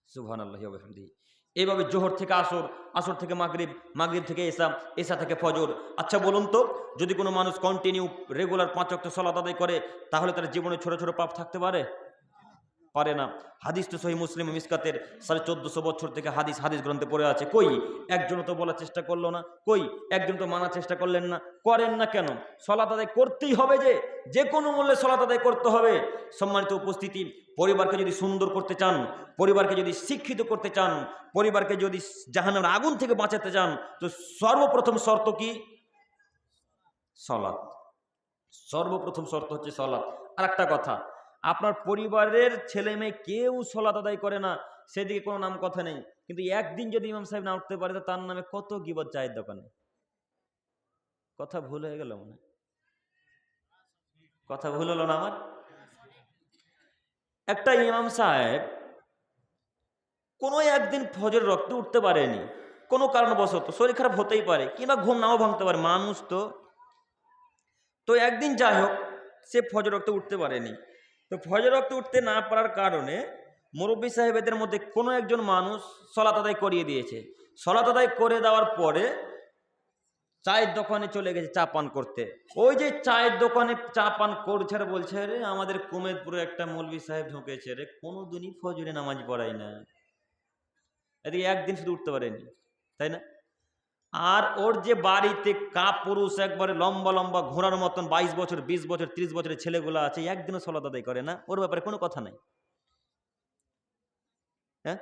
সুবহানাল্লাহি ওয়া বিহামদিহি। এইভাবে জোহর থেকে আসর, আসর থেকে মাগরিব, মাগরিব থেকে এশা, এশা থেকে ফজর। আচ্ছা বলুন তো, যদি কোনো মানুষ কন্টিনিউ রেগুলার 5 ওয়াক্ত সালাত আদায় করে, তাহলে তার জীবনে ছোট ছোট পাপ থাকতে পারে? পারে না। হাদিস তো সহিহ মুসলিম মিসকাতের 1450 বছর থেকে হাদিস গ্রন্থে পড়ে আছে। কই একজনও তো বলার চেষ্টা করলো না, কই একজন তো মানার চেষ্টা করলেন না। করেন না কেন? সালাত আদায় করতেই হবে, যে কোনো মূল্যে সালাত আদায় করতে হবে। সম্মানিত উপস্থিতি, পরিবারকে যদি সুন্দর করতে চান, পরিবারকে যদি শিক্ষিত করতে চান, পরিবারকে যদি জাহান্নামের আগুন থেকে বাঁচাতে চান, তো সর্বপ্রথম শর্ত কি? সালাত। সর্বপ্রথম শর্ত হচ্ছে সালাত। আর একটা কথা, আপনার পরিবারের ছেলে মেয়ে কেউ সালাত আদায় করে না, সেদিকে কোনো নাম কথা নেই, কিন্তু একদিন যদি ইমাম সাহেব না উঠতে পারে, তো তার নামে কত গীবত চায়ের দোকানে। কথা ভুল হয়ে গেল মনে? কথা ভুল হলো না আমার? একটা ইমাম সাহেব কোনো একদিন ফজর রক্তে উঠতে পারেনি, কোনো কারণবশত, শরীর খারাপ হতেই পারে, কিংবা ঘুম নাও ভাঙতে পারে, মানুষ তো একদিন যাই হোক সে ফজর রক্তে উঠতে পারেনি। তো ফজর রক্তে উঠতে না পারার কারণে মুরব্বী সাহেবদের মধ্যে কোনো একজন মানুষ সালাত আদায় করিয়ে দিয়েছে। সালাত আদায় করে দেওয়ার পরে চায়ের দোকানে চলে গেছে চা পান করতে। ওই যে চায়ের দোকানে চা পান করছে আর বলছে, রে আমাদের কুমেদপুরে একটা মৌলভী সাহেব ঢুকেছে রে, কোনোদিনই ফজরে নামাজ পড়ায় না, এদিকে একদিন শুধু উঠতে পারেনি, তাই না? আর ওর যে বাড়িতে কাপুরুষ একবারে লম্বা লম্বা ঘোড়ার মতন 22 বছর 20 বছর 30 বছরের ছেলেগুলো আছে, একদিনও সালাত আদায় করে না, ওর ব্যাপারে কোনো কথা নাই। হ্যাঁ,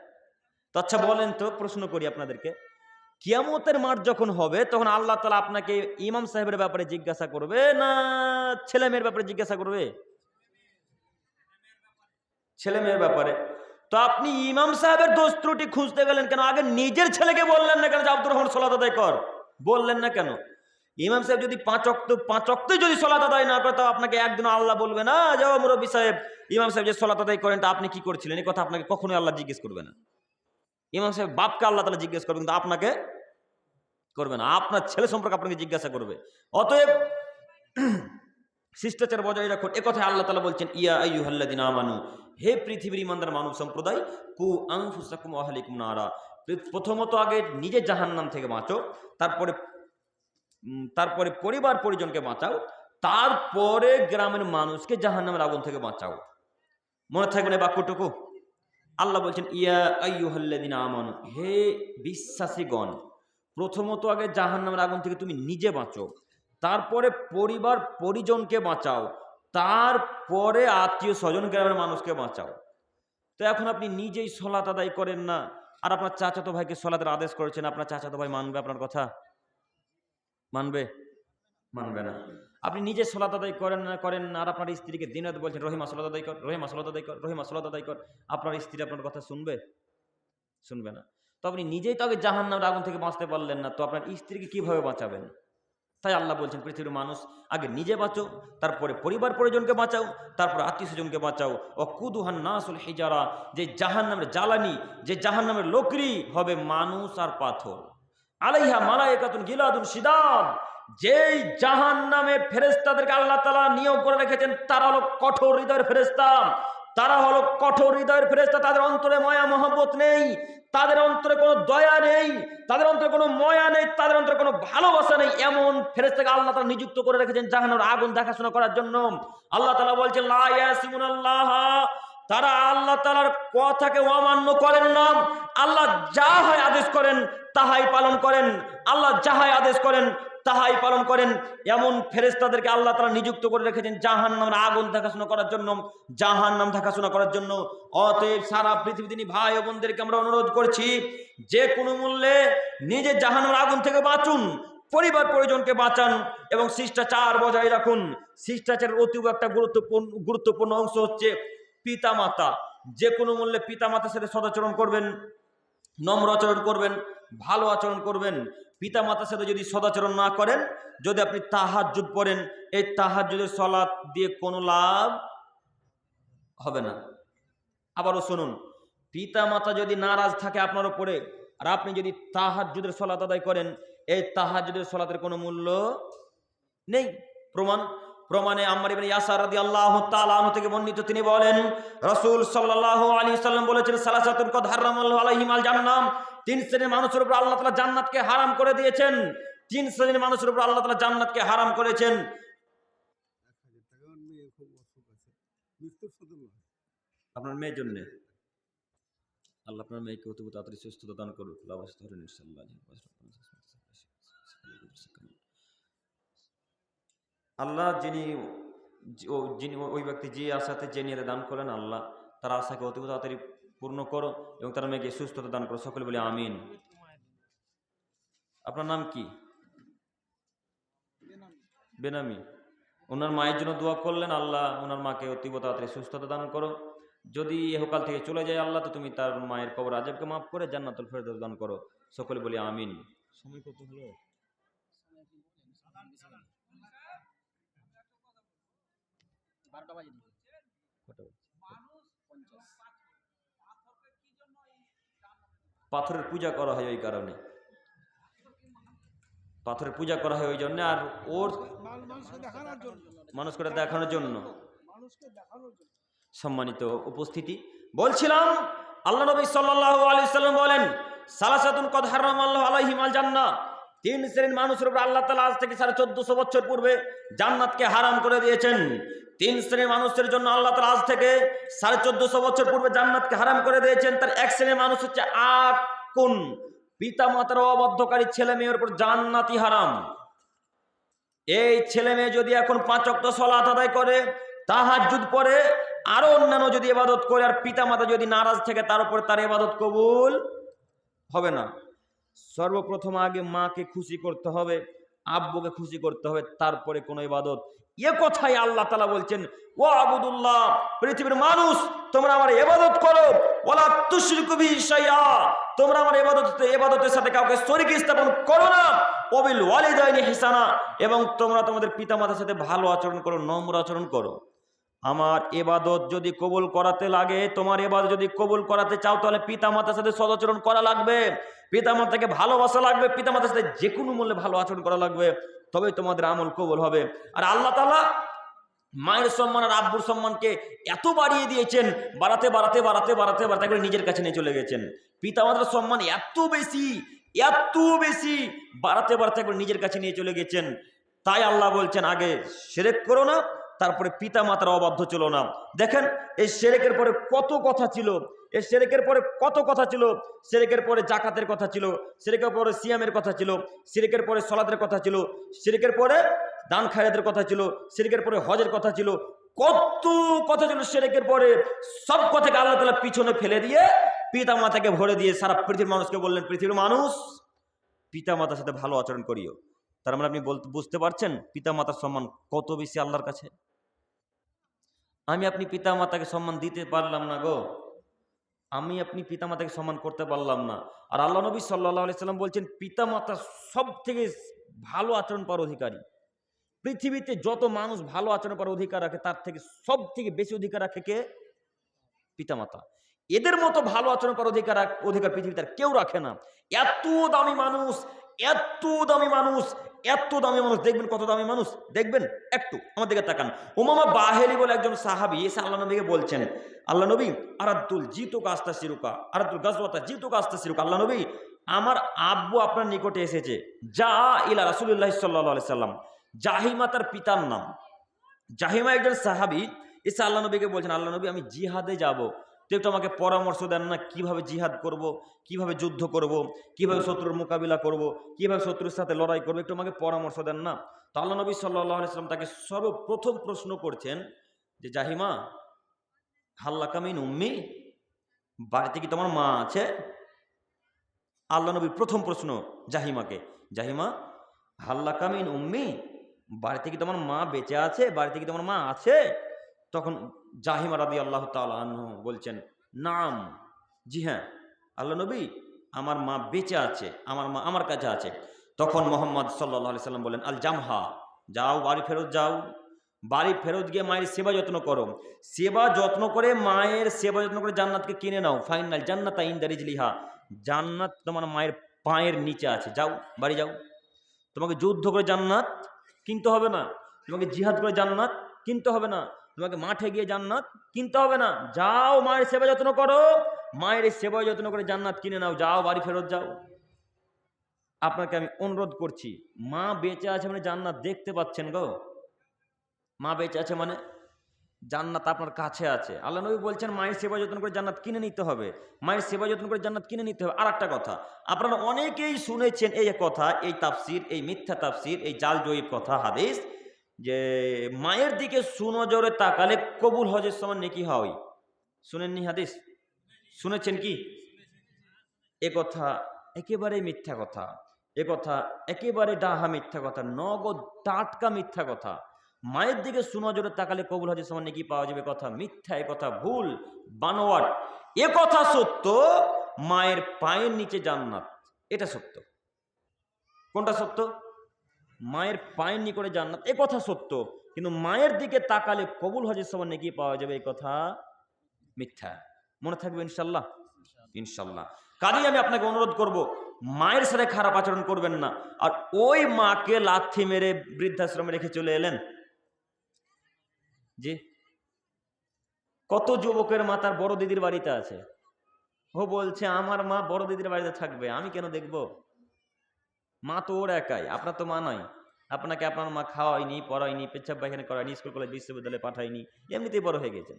তো আচ্ছা বলেন তো, প্রশ্ন করি আপনাদেরকে, কিয়ামতের মাঠ যখন হবে, তখন আল্লাহ তাআলা আপনাকে ইমাম সাহেবের ব্যাপারে জিজ্ঞাসা করবে না ছেলে মেয়ের ব্যাপারে জিজ্ঞাসা করবে? ছেলে মেয়ের ব্যাপারে। তো আপনি ইমাম সাহেবের দোষ ত্রুটি খুঁজতে গেলেন কেন? আগে নিজের ছেলেকে বললেন না কেন যে আব্দুর রহমান সালাত আদায় কর? বললেন না কেন? ইমাম সাহেব যদি 5 ওয়াক্ত যদি সালাত আদায় না করে, তো আপনাকে একদিন আল্লাহ বলবে না যে ও মুরব্বী সাহেব, ইমাম সাহেব যে সালাত আদায় করেন তা আপনি কি করছিলেন? এই কথা আপনাকে কখনোই আল্লাহ জিজ্ঞেস করবে না। ইমাম সাহেব বাপকে আল্লাহ তাআলা জিজ্ঞেস করবে, কিন্তু আপনাকে করবে না। আপনার ছেলে সম্পর্কে আপনাকে জিজ্ঞাসা করবে। অতএব শিষ্টাচার বজায় রাখুন, এ কথায় আল্লাহ তাআলা বলছেন, ইয়া আইয়ুহাল্লাযিনা আমানু, হে পৃথিবীর ঈমানদার মানব সম্প্রদায়, কু আনফুসাকুম ওয়া আহলিকুম নারা, প্রথমত আগে নিজে জাহান্নাম থেকে বাঁচো, তারপরে পরিবার পরিজনকে বাঁচাও, তারপরে গ্রামের মানুষকে জাহান্নামের আগুন থেকে বাঁচাও। মনে থাকবে না বাক্যটুকু? আল্লাহ বলছেন, ইয়া আইয়ুহাল্লাযিনা আমানু, হে বিশ্বাসীগণ, প্রথমত আগে জাহান্নামের আগুন থেকে তুমি নিজে বাঁচো, তারপরে পরিবার পরিজনকে বাঁচাও, তারপরে আত্মীয় স্বজন গ্রামের মানুষকে বাঁচাও। তো এখন আপনি নিজেই সালাত আদায় করেন না, আর আপনার চাচাতো ভাইকে সালাতের আদেশ করেছেন, আপনার চাচাতো ভাই মানবে আপনার কথা? মানবে? মানবে না। আপনি নিজে সালাত আদায় করেন না, আর আপনার স্ত্রীকে দিন রাত বলছেন রহিমা সালাত আদায় কর, রহিমা সালাত আদায় কর, রহিমা সালাত আদায় কর, আপনার স্ত্রী আপনার কথা শুনবে? শুনবে না। তো আপনি নিজেই তো আগে জাহান্নামের আগুন থেকে বাঁচতে পারলেন না, তো আপনার স্ত্রীকে কিভাবে বাঁচাবেন? তাই আল্লাহ বলছেন, পৃথিবীর মানুষ আগে নিজে বাঁচো, তারপরে পরিবার পরিজনকে বাঁচাও, তারপর আত্মীয় স্বজনকে বাঁচাও। ওয়াকুদুহান নাসুল হিজারা, যে জাহান্নামের জ্বালানি, যে জাহান্নামের লোকরি হবে মানুষ আর পাথর। আলাইহা মালায়েকাতুন গিলাদুন শিদাদ, যেই জাহান্নামের ফেরেশতাদেরকে আল্লাহ তাআলা নিয়োগ করে রেখেছেন, তারা হলো কঠোর হৃদয়ের ফেরেশতা। তারা হলো কঠোর হৃদয়ের ফেরেশতা, তাদের অন্তরে মায়া মহব্বত নেই, তাদের অন্তরে কোনো দয়া নেই, তাদের অন্তরে কোনো মায়া নেই, তাদের অন্তরে কোনো ভালোবাসা নেই। এমন ফেরেশতাকে আল্লাহ তাআলা নিযুক্ত করে রেখেছেন জাহান্নামের আগুন দেখাশোনা করার জন্য। আল্লাহ তাআলা বলছেন, লা ইয়াসিমুনাল্লাহ, তারা আল্লাহ তাআলার কথাকে অমান্য করেন না। আল্লাহ যাহাই আদেশ করেন তাহাই পালন করেন, আল্লাহ যাহাই আদেশ করেন তাহাই পালন করেন। এমন ফেরেশতাদেরকে আল্লাহ তাআলা নিযুক্ত করে রেখেছেন জাহান্নামের আগুন দেখাশোনা করার জন্য, জাহান্নাম দেখাশোনা করার জন্য। অতএব সারা পৃথিবীতে ভাই ও বোনদেরকে আমরা অনুরোধ করছি, যে কোনো মূল্যে নিজের জাহান্নামের আগুন থেকে বাঁচুন, পরিবার পরিজনকে বাঁচান এবং শিষ্টাচার বজায় রাখুন। শিষ্টাচারের অতি একটা গুরুত্বপূর্ণ অংশ হচ্ছে পিতামাতা। যে কোনো মূল্যে পিতামাতার সাথে সদাচরণ করবেন, নম্র আচরণ করবেন, ভালো আচরণ করবেন। পিতামাতার সাথে যদি সদাচরণ না করেন, যদি আপনি তাহাজ্জুদ পড়েন, এই তাহাজ্জুদের সালাত দিয়ে কোনো লাভ হবে না। আবারও শুনুন, পিতামাতা যদি নারাজ থাকে আপনার উপরে, আর আপনি যদি তাহাজ্জুদের সালাত আদায় করেন, এই তাহাজ্জুদের সালাতের কোনো মূল্য নেই। প্রমাণে আম্মার ইবনে ইয়াসার রাদিয়াল্লাহু তাআলা আনহু থেকে বর্ণিত, তিনি বলেন রাসূল সাল্লাল্লাহু আলাইহি সাল্লাম বলেছেন, সালাসাতুন কদ হারামাল্লাহু আলাইহিমাল জান্নাহ, তিন শ্রেণীর মানুষের উপর আল্লাহ তাআলা জান্নাতকে হারাম করে দিয়েছেন। তিন শ্রেণীর মানুষের উপর আল্লাহ তাআলা জান্নাতকে হারাম করেছেন। আপনার মেয়ের জন্য আল্লাহ আপনার মেয়েকে অতি তাড়াতাড়ি সুস্থতা দান করুন। আল্লাহ যিনি ওই ব্যক্তি যে আশাতে যে নিয়ে দান করেন, আল্লাহ তার আশাকে অতি তাড়াতাড়ি পূর্ণ করো এবং তার মেয়েকে সুস্থতা দান করো। সকলে বলি আমিন। আপনার নাম কি? বেনামি। ওনার মায়ের জন্য দোয়া করলেন, আল্লাহ ওনার মাকে অতি তাড়াতাড়ি সুস্থতা দান করো। যদি এহকাল থেকে চলে যায় আল্লাহ, তো তুমি তার মায়ের কবর আযাবকে মাফ করে জান্নাতুল ফেরদাউস দান করো। সকলে বলি আমিন। সময় কত হলো? পাথরের পূজা করা হয় ওই কারণে, পাথরের পূজা করা হয় ওই জন্য, আর ওর মানুষকে দেখানোর জন্য। সম্মানিত উপস্থিতি, বলছিলাম আল্লাহ নবী সাল্লাল্লাহু আলাইহি সাল্লাম বলেন, সালাসাতুন কদ হারামাল্লাহু আলাইহিমাল জান্নাহ, তিন শ্রেণীর মানুষের উপর আল্লাহ তাআলা আজ থেকে 1450 বছর পূর্বে জান্নাতকে হারাম করে দিয়েছেন। তিন শ্রেণীর মানুষের জন্য আল্লাহ তাআলা আজ থেকে 1450 বছর পূর্বে জান্নাতকে হারাম করে দিয়েছেন। তার এক শ্রেণীর মানুষ হচ্ছে আকুন, পিতা মাতার অবাধ্যকারী ছেলে মেয়ের উপর জান্নাতি হারাম। এই ছেলে মেয়ে যদি এখন 5 ওয়াক্ত সালাত আদায় করে, তাহাজ্জুদ পড়ে, আরো অন্যান্য যদি ইবাদত করে, আর পিতা মাতা যদি নারাজ থাকে, তার উপর তার ইবাদত কবুল হবে না। সর্বপ্রথম আগে মাকে খুশি করতে হবে, আব্বুকে খুশি করতে হবে, তারপরে কোনো ইবাদত। এ কথাই আল্লাহ তাআলা বলছেন, ওয়া আবুদুল্লাহ, পৃথিবীর মানুষ তোমরা আমার ইবাদত করো, ওয়ালা তুশরিকু বিহি শাইআ, তোমরা আমার ইবাদতের সাথে কাউকে শরীক স্থাপন করো না, ওয়াবিল ওয়ালিদাইনি ইহসানা, এবং তোমরা তোমাদের পিতামাতার সাথে ভালো আচরণ করো, নম্র আচরণ করো। আমার ইবাদত যদি কবুল করাতে লাগে, তোমার ইবাদত যদি কবুল করাতে চাও, তাহলে পিতামাতার সাথে সদাচরণ করা লাগবে, পিতামাতাকে ভালোবাসা লাগবে, পিতামাতার সাথে যে কোনো মূল্যে ভালো আচরণ করা লাগবে, তবেই তোমাদের আমল কবুল হবে। আর আল্লাহ তাআলা মায়ের সম্মান আর আব্বুর সম্মানকে এত বাড়িয়ে দিয়েছেন, বাড়াতে বাড়াতে বাড়াতে বাড়াতে বাড়াতে করে নিজের কাছে নিয়ে চলে গেছেন। পিতামাতার সম্মান এত বেশি বাড়াতে বাড়াতে করে নিজের কাছে নিয়ে চলে গেছেন। তাই আল্লাহ বলছেন, আগে শিরক করো না, তারপরে পিতা মাতার অবাধ্য চলো না। দেখেন এই শিরকের পরে কত কথা ছিল, এই শিরকের পরে কত কথা ছিল। শিরকের পরে জাকাতের কথা ছিল, শিরকের পরে সিয়ামের কথা ছিল, শিরকের পরে সালাতের কথা ছিল, শিরকের পরে দান খায়রাতের কথা ছিল, শিরকের পরে হজের কথা ছিল, কত কথা ছিল শিরকের পরে। সব কথাকে আল্লাহ তাআলা পিছনে ফেলে দিয়ে পিতা মাতাকে ভরে দিয়ে সারা পৃথিবীর মানুষকে বললেন, পৃথিবীর মানুষ পিতা মাতার সাথে ভালো আচরণ করিও। তার মানে আপনি বুঝতে পারছেন পিতা মাতার সম্মান কত বেশি আল্লাহর কাছে। আমি আপনি পিতা মাতাকে সম্মান দিতে পারলাম না গো, আমি আপনি পিতা মাতাকে সম্মান করতে পারলাম না। আর আল্লাহ নবী সাল্লাল্লাহু আলাইহি সাল্লাম বলছেন, পিতা মাতা সব থেকে ভালো আচরণ পাওয়ার অধিকারী। পৃথিবীতে যত মানুষ ভালো আচরণ পাওয়ার অধিকার রাখে, তার থেকে সব থেকে বেশি অধিকার রাখে কে? পিতা মাতা। এদের মতো ভালো আচরণ পাওয়ার অধিকার পৃথিবীতে আর কেউ রাখে না। এত দামি মানুষ, এত দামি মানুষ, এত দামি মানুষ, দেখবেন কত দামি মানুষ, দেখবেন একটু আমার দিকে তাকান। উমামা বাহেলি বলে একজন সাহাবী এসে আল্লাহ নবীকে বলছেন, আল্লাহ নবী, আরাদুল জিতুকা আস্তাসিরুকা, আরাদুল গাজওয়াতা জিতুকা আস্তাসিরুকা, আল্লাহ নবী আমার আব্বু আপনার নিকটে এসেছে। যা ইলা রাসূলুল্লাহ সাল্লাল্লাহু আলাইহি সাল্লাম, জাহিমা তার পিতার নাম। জাহিমা একজন সাহাবী এসে আল্লাহ নবীকে বলছেন, আল্লাহ নবী আমি জিহাদে যাব, তো একটু আমাকে পরামর্শ দেন না, কিভাবে জিহাদ করব, কিভাবে যুদ্ধ করব, কিভাবে শত্রুর মোকাবিলা করব, কিভাবে শত্রুর সাথে লড়াই করবো, একটু আমাকে পরামর্শ দেন না। তো আল্লাহ নবী সাল্লাল্লাহু আলাইহি সাল্লাম তাকে সর্বপ্রথম প্রশ্ন করছেন যে জাহিমা, হাল্লাকা মিন উম্মি, বাড়িতে কি তোমার মা আছে? আল্লাহ নবীর প্রথম প্রশ্ন জাহিমাকে, জাহিমা হাল্লাকা মিন উম্মি, বাড়িতে কি তোমার মা বেঁচে আছে, বাড়িতে কি তোমার মা আছে? তখন জাহিমা রাদিয়াল্লাহু তাআলা আনহু বলছেন, নাম, জি হ্যাঁ আল্লাহ নবী, আমার মা বেঁচে আছে, আমার মা আমার কাছে আছে। তখন মোহাম্মদ সাল্লাল্লাহু আলাইহি সাল্লাম বলেন, আল জামহা, যাও বাড়ি ফেরত যাও, বাড়ি ফেরত গিয়ে মায়ের সেবা যত্ন করো, সেবা যত্ন করে মায়ের সেবা যত্ন করে জান্নাতকে কিনে নাও। ফাইনাল জান্নাত ইনদা রিজলিহা, জান্নাত তোমার মায়ের পায়ের নিচে আছে, যাও বাড়ি যাও। তোমাকে যুদ্ধ করে জান্নাত কিনতে হবে না, তোমাকে জিহাদ করে জান্নাত কিনতে হবে না, তোমাকে মাঠে গিয়ে জান্নাত কিনতে হবে না, যাও মায়ের সেবা যত্ন করো, মায়ের সেবা যত্ন করে জান্নাত কিনে নাও, যাও বাড়ি ফেরত যাও। আপনাকে আমি অনুরোধ করছি, মা বেঁচে আছে মানে জান্নাত দেখতে পাচ্ছেন গো, মা বেঁচে আছে মানে জান্নাত আপনার কাছে আছে। আল্লাহ নবী বলছেন মায়ের সেবা যত্ন করে জান্নাত কিনে নিতে হবে, মায়ের সেবা যত্ন করে জান্নাত কিনে নিতে হবে। আর একটা কথা, আপনারা অনেকেই শুনেছেন এই কথা, এই তাফসির, এই মিথ্যা তাফসির, এই জাল জয়ীব কথা হাদিস, যে মায়ের দিকে সুনজরে তাকালে কবুল হজের সময় নেকি হয়। শুনেননি হাদিস? শুনেছেন কি? এ কথা একেবারে মিথ্যা কথা, এ কথা একেবারে ডাহা মিথ্যা কথা, নগদ টাটকা মিথ্যা কথা। মায়ের দিকে সুনজরে তাকালে কবুল হজের সময় নেকি পাওয়া যাবে, কথা মিথ্যা, এ কথা ভুল, বানোয়াট। এ কথা সত্য, মায়ের পায়ের নিচে জান্নাত, এটা সত্য। কোনটা সত্য? মায়ের পায়ের নিকটে জান্নাত, এ কথা সত্য, কিন্তু মায়ের দিকে তাকালে কবুল হজের সময় নেকি পাওয়া যাবে, এই কথা মিথ্যা। মনে থাকবে ইনশাল্লাহ, ইনশাল্লাহ। কাজেই আমি আপনাকে অনুরোধ করব, মায়ের সাথে খারাপ আচরণ করবেন না। আর ওই মাকে লাথি মেরে বৃদ্ধাশ্রমে রেখে চলে এলেন, জি, কত যুবকের মা তার বড় দিদির বাড়িতে আছে, ও বলছে আমার মা বড় দিদির বাড়িতে থাকবে, আমি কেন দেখব? মা তো ওর একাই, আপনার তো মা নয়। আপনাকে আপনার মা খাওয়ায়নি, পড়ায়নি, পেচ্ছাপ পায়খানা করায়নি, স্কুল কলেজ বিশ্ববিদ্যালয়ে পাঠায়নি, এমনিতেই বড় হয়ে গেছেন।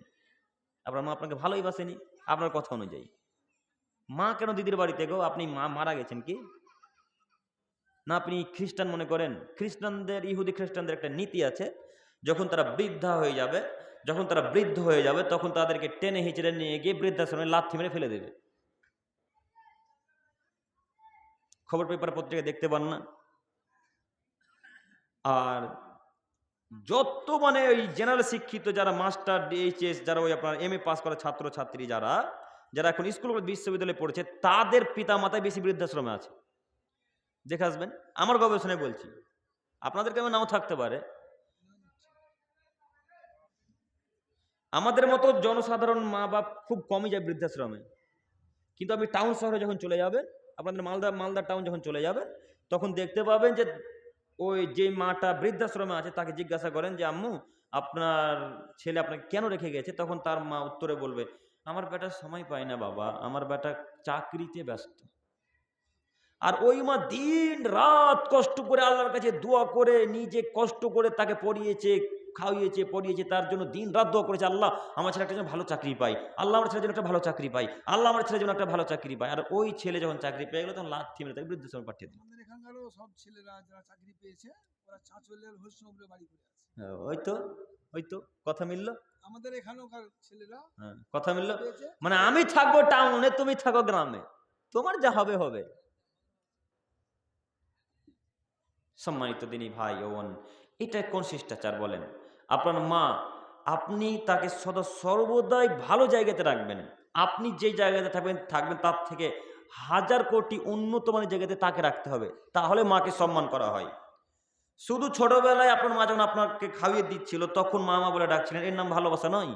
আপনার মা আপনাকে ভালোই বাসেনি আপনার কথা অনুযায়ী। মা কেন দিদির বাড়িতে গো? আপনি মা মারা গেছেন কি না? আপনি খ্রিস্টান মনে করেন? খ্রিস্টানদের, ইহুদি খ্রিস্টানদের একটা নীতি আছে, যখন তারা বৃদ্ধা হয়ে যাবে, যখন তারা বৃদ্ধ হয়ে যাবে, তখন তাদেরকে টেনে হিঁচড়ে নিয়ে গিয়ে বৃদ্ধাশ্রমে লাথি মেরে ফেলে দেবে। খবর পেপার পত্রিকা দেখতে পান না? আর যত মানে ওই জেনারেল শিক্ষিত যারা মাস্টার ডিএইচএস, যারা ওই আপনার এমএ পাস করা ছাত্র ছাত্রী, যারা যারা এখন স্কুল বিশ্ববিদ্যালয়ে পড়েছে, তাদের পিতা মাতায় বেশি বৃদ্ধাশ্রমে আছে। দেখে আসবেন, আমার গবেষণায় বলছি, আপনাদের কেমন নাও থাকতে পারে। আমাদের মতো জনসাধারণ মা বাপ খুব কমই যায় বৃদ্ধাশ্রমে, কিন্তু আপনি টাউন শহরে যখন চলে যাবেন, আপনাদের মালদা টাউন যখন চলে যাবেন, তখন দেখতে পাবেন যে ওই যে মাটা বৃদ্ধাশ্রমে আছে তাকে জিজ্ঞাসা করেন যে আম্মু আপনার ছেলে আপনাকে কেন রেখে গেছে, তখন তার মা উত্তরে বলবে, আমার বেটা সময় পায় না বাবা, আমার বেটা চাকরিতে ব্যস্ত। আর ওই মা দিন রাত কষ্ট করে আল্লাহর কাছে দোয়া করে, নিজে কষ্ট করে তাকে পড়িয়েছে, খাওয়িয়েছে, পড়িয়েছে, তার জন্য দিন রাত দোয়া করেছে, আল্লাহ আমার ছেলে একটা যেন ভালো চাকরি পাই, আল্লাহ আমার ছেলের জন্য একটা ভালো চাকরি পাই, আল্লাহ আমার ছেলের জন্য একটা ভালো চাকরি পাই। আর ওই ছেলে যখন চাকরি পেয়ে গেল, তখন লাথি মেরে তাকে বৃদ্ধাশ্রমে পাঠিয়ে দিল। আমাদের এখানকারও সব ছেলেরা যারা চাকরি পেয়েছে, ওরা চাঁচলের হরিশনগরে বাড়ি করে আছে। হ্যাঁ, ওই তো কথা মিললো। আমাদের এখানকার ছেলেরা হ্যাঁ, কথা মিললো। পেয়েছে। মানে আমি থাকবো টাউনে, তুমি থাকো গ্রামে, তোমার যা হবে হবে। সম্মানিত দিনী ভাই ও বোন, এটা কোন শিষ্টাচার বলেন? আপনার মা, আপনি তাকে সদা সর্বদাই ভালো জায়গাতে রাখবেন। আপনি যে জায়গাতে থাকবেন তার থেকে হাজার কোটি উন্নত মানের জায়গাতে তাকে রাখতে হবে, তাহলে মাকে সম্মান করা হয়। শুধু ছোটবেলায় আপনার মা যখন আপনাকে খাইয়ে দিচ্ছিল, তখন মা মা বলে ডাকছিলেন, এর নাম ভালোবাসা নয়।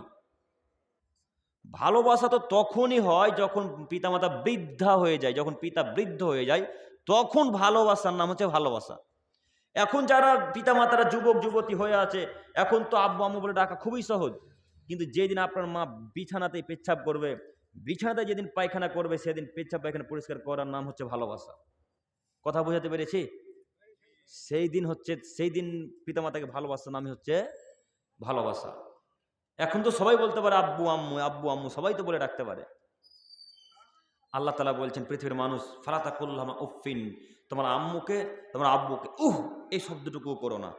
ভালোবাসা তো তখনই হয় যখন পিতামাতা বৃদ্ধা হয়ে যায়, যখন পিতা বৃদ্ধ হয়ে যায়, তখন ভালোবাসার নাম হচ্ছে ভালোবাসা। এখন যারা পিতামাতারা যুবক যুবতী হয়ে আছে, এখন তো আব্বু আম্মু বলে ডাকা খুবই সহজ, কিন্তু যেদিন আপনার মা বিছানাতেই পেচ্ছাপ করবে, বিছানাতে যেদিন পায়খানা করবে, সেদিন পেচ্ছাপ পায়খানা পরিষ্কার করার নাম হচ্ছে ভালোবাসা। কথা বোঝাতে পেরেছি? সেই দিন পিতামাতাকে ভালোবাসার নামই হচ্ছে ভালোবাসা। এখন তো সবাই বলতে পারে আব্বু আম্মু, আব্বু আম্মু সবাই তো বলে ডাকতে পারে। আল্লাহ তাআলা বলছেন পৃথিবীর মানুষ ফালাতা কুল্লামা উফিন, তোমার আম্মুকে তোমার আব্বুকে এই শব্দটুকু করো না,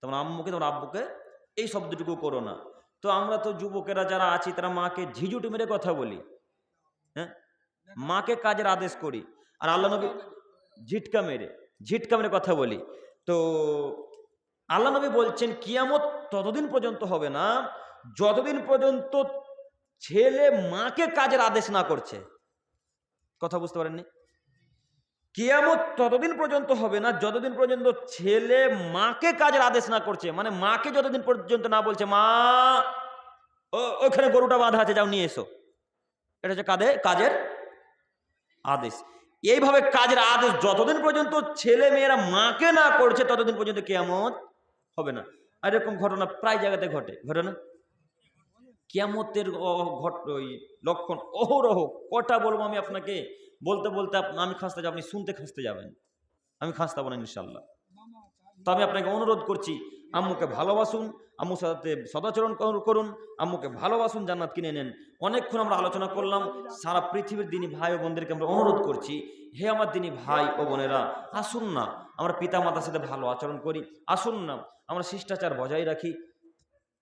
তোমার আম্মুকে তোমার আব্বুকে এই শব্দটুকু করো না। তো আমরা তো যুবকেরা যারা আছি তারা মাকে ঝিঝুটি মেরে কথা বলি, হ্যাঁ, মাকে কাজের আদেশ করি, আর আল্লাহ নবী ঝিটকা মেরে কথা বলি। তো আল্লাহ নবী বলছেন কিয়ামত ততদিন পর্যন্ত হবে না যতদিন পর্যন্ত ছেলে মাকে কাজের আদেশ না করছে। কথা বুঝতে পারেননি? কিয়ামত ততদিন পর্যন্ত হবে না যতদিন পর্যন্ত ছেলে মাকে কাজের আদেশ না করছে, মানে মাকে যতদিন পর্যন্ত না বলছে মা ওখানে গরুটা বাঁধা আছে, যাও নিয়ে এসো, এটা হচ্ছে কাজের আদেশ। এইভাবে কাজের আদেশ যতদিন পর্যন্ত ছেলে মেয়েরা মাকে না করছে ততদিন পর্যন্ত কিয়ামত হবে না। আর এরকম ঘটনা প্রায় জায়গাতে ঘটে না? কিয়ামতের ওই লক্ষণ অহরহ, কটা বলবো আমি আপনাকে, বলতে বলতে আমি খাসতে যাব, আপনি শুনতে খাসতে যাবেন, আমি খাসতাবো না ইনশাল্লাহ। তো আমি আপনাকে অনুরোধ করছি, আম্মুকে ভালোবাসুন, আম্মুর সাথে সদাচরণ করুন, আম্মুকে ভালোবাসুন, জান্নাত কিনে নেন। অনেকক্ষণ আমরা আলোচনা করলাম, সারা পৃথিবীর দিনী ভাই ও বোনদেরকে আমরা অনুরোধ করছি, হে আমার দিনী ভাই ও বোনেরা, আসুন না আমরা পিতা মাতার সাথে ভালো আচরণ করি, আসুন না আমরা শিষ্টাচার বজায় রাখি,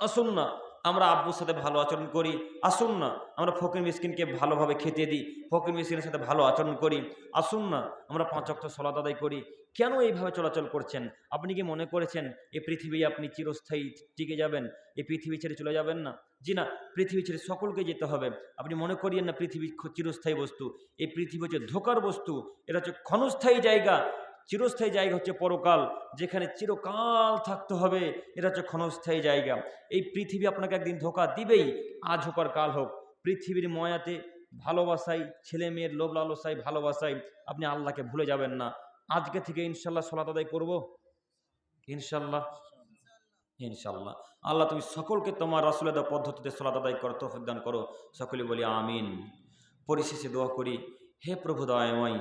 আসুন না আমরা আব্বুর সাথে ভালো আচরণ করি, আসুন না আমরা ফকির মিসকিনকে ভালোভাবে খেতে দিই, ফকির মিসকিনের সাথে ভালো আচরণ করি, আসুন না আমরা 5 ওয়াক্ত সালাত আদায় করি। কেন এইভাবে চলাচল করছেন? আপনি কি মনে করেছেন এই পৃথিবী আপনি চিরস্থায়ী টিকে যাবেন, এই পৃথিবী ছেড়ে চলে যাবেন না? জি না, পৃথিবী ছেড়ে সকলকে যেতে হবে। আপনি মনে করিয়েন না পৃথিবী চিরস্থায়ী বস্তু, এই পৃথিবী হচ্ছে ধোকার বস্তু, এটা হচ্ছে ক্ষণস্থায়ী জায়গা। চিরস্থায়ী জায়গা হচ্ছে পরকাল, যেখানে চিরকাল থাকতে হবে, এটা হচ্ছে ক্ষণস্থায়ী জায়গা। এই পৃথিবী আপনাকে একদিন ধোকা দিবেই, আজ হোক আর কাল হোক। পৃথিবীর ময়াতে ভালোবাসায়, ছেলে মেয়ের লোভ লালসায়, ভালোবাসায় আপনি আল্লাহকে ভুলে যাবেন না। আজকে থেকে ইনশাল্লাহ সালাত আদায় করবো, ইনশাল্লাহ ইনশাল্লাহ। আল্লাহ তুমি সকলকে তোমার রাসূলের দেওয়া পদ্ধতিতে সালাত আদায় করো, তৌফিক দান করো, সকলে বলি আমিন। পরিশেষে দোয়া করি, হে প্রভু দয়াময়,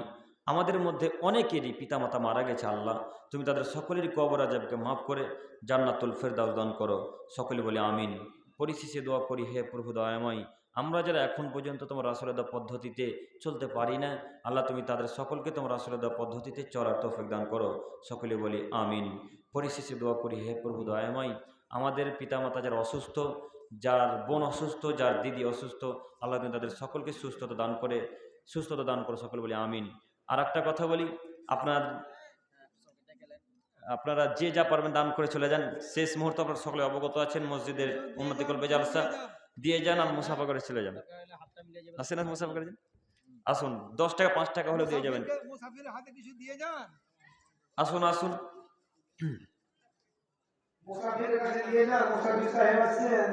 আমাদের মধ্যে অনেকেরই পিতামাতা মারা গেছে, আল্লাহ তুমি তাদের সকলেরই কবর আযাবকে মাফ করে জান্নাতুল ফেরদাউস দান করো, সকলে বলি আমিন। পরিশেষে দোয়া করি, হে প্রভু দয়াময়, আমরা যারা এখন পর্যন্ত তোমার রাসূলের দেওয়া পদ্ধতিতে চলতে পারি না, আল্লাহ তুমি তাদের সকলকে তোমার রাসূলের দেওয়া পদ্ধতিতে চলার তৌফিক দান করো, সকলে বলি আমিন। পরিশেষে দোয়া করি, হে প্রভু দয়াময়, আমাদের পিতামাতা যারা অসুস্থ, যার বোন অসুস্থ, যার দিদি অসুস্থ, আল্লাহ তুমি তাদের সকলকে সুস্থতা দান করো, সকলে বলি আমিন। আর একটা কথা বলি, আপনারা যে যা পারবেন দান করে চলে যান। শেষ মুহূর্তে আপনারা সকলে অবগত আছেন, মসজিদের উন্নতি করবে জালসা দিয়ে যান, আর মুসাফা করে চলে যান। আসেন, মুসাফা করে যান, আসুন, 10 টাকা 5 টাকা হলেও দিয়ে যাবেন, মুসাফিরের হাতে কিছু দিয়ে যান, আসুন আসুন। মুসাফিরের কাছে দিয়ে যান, মুসাফির সাহেব আছেন।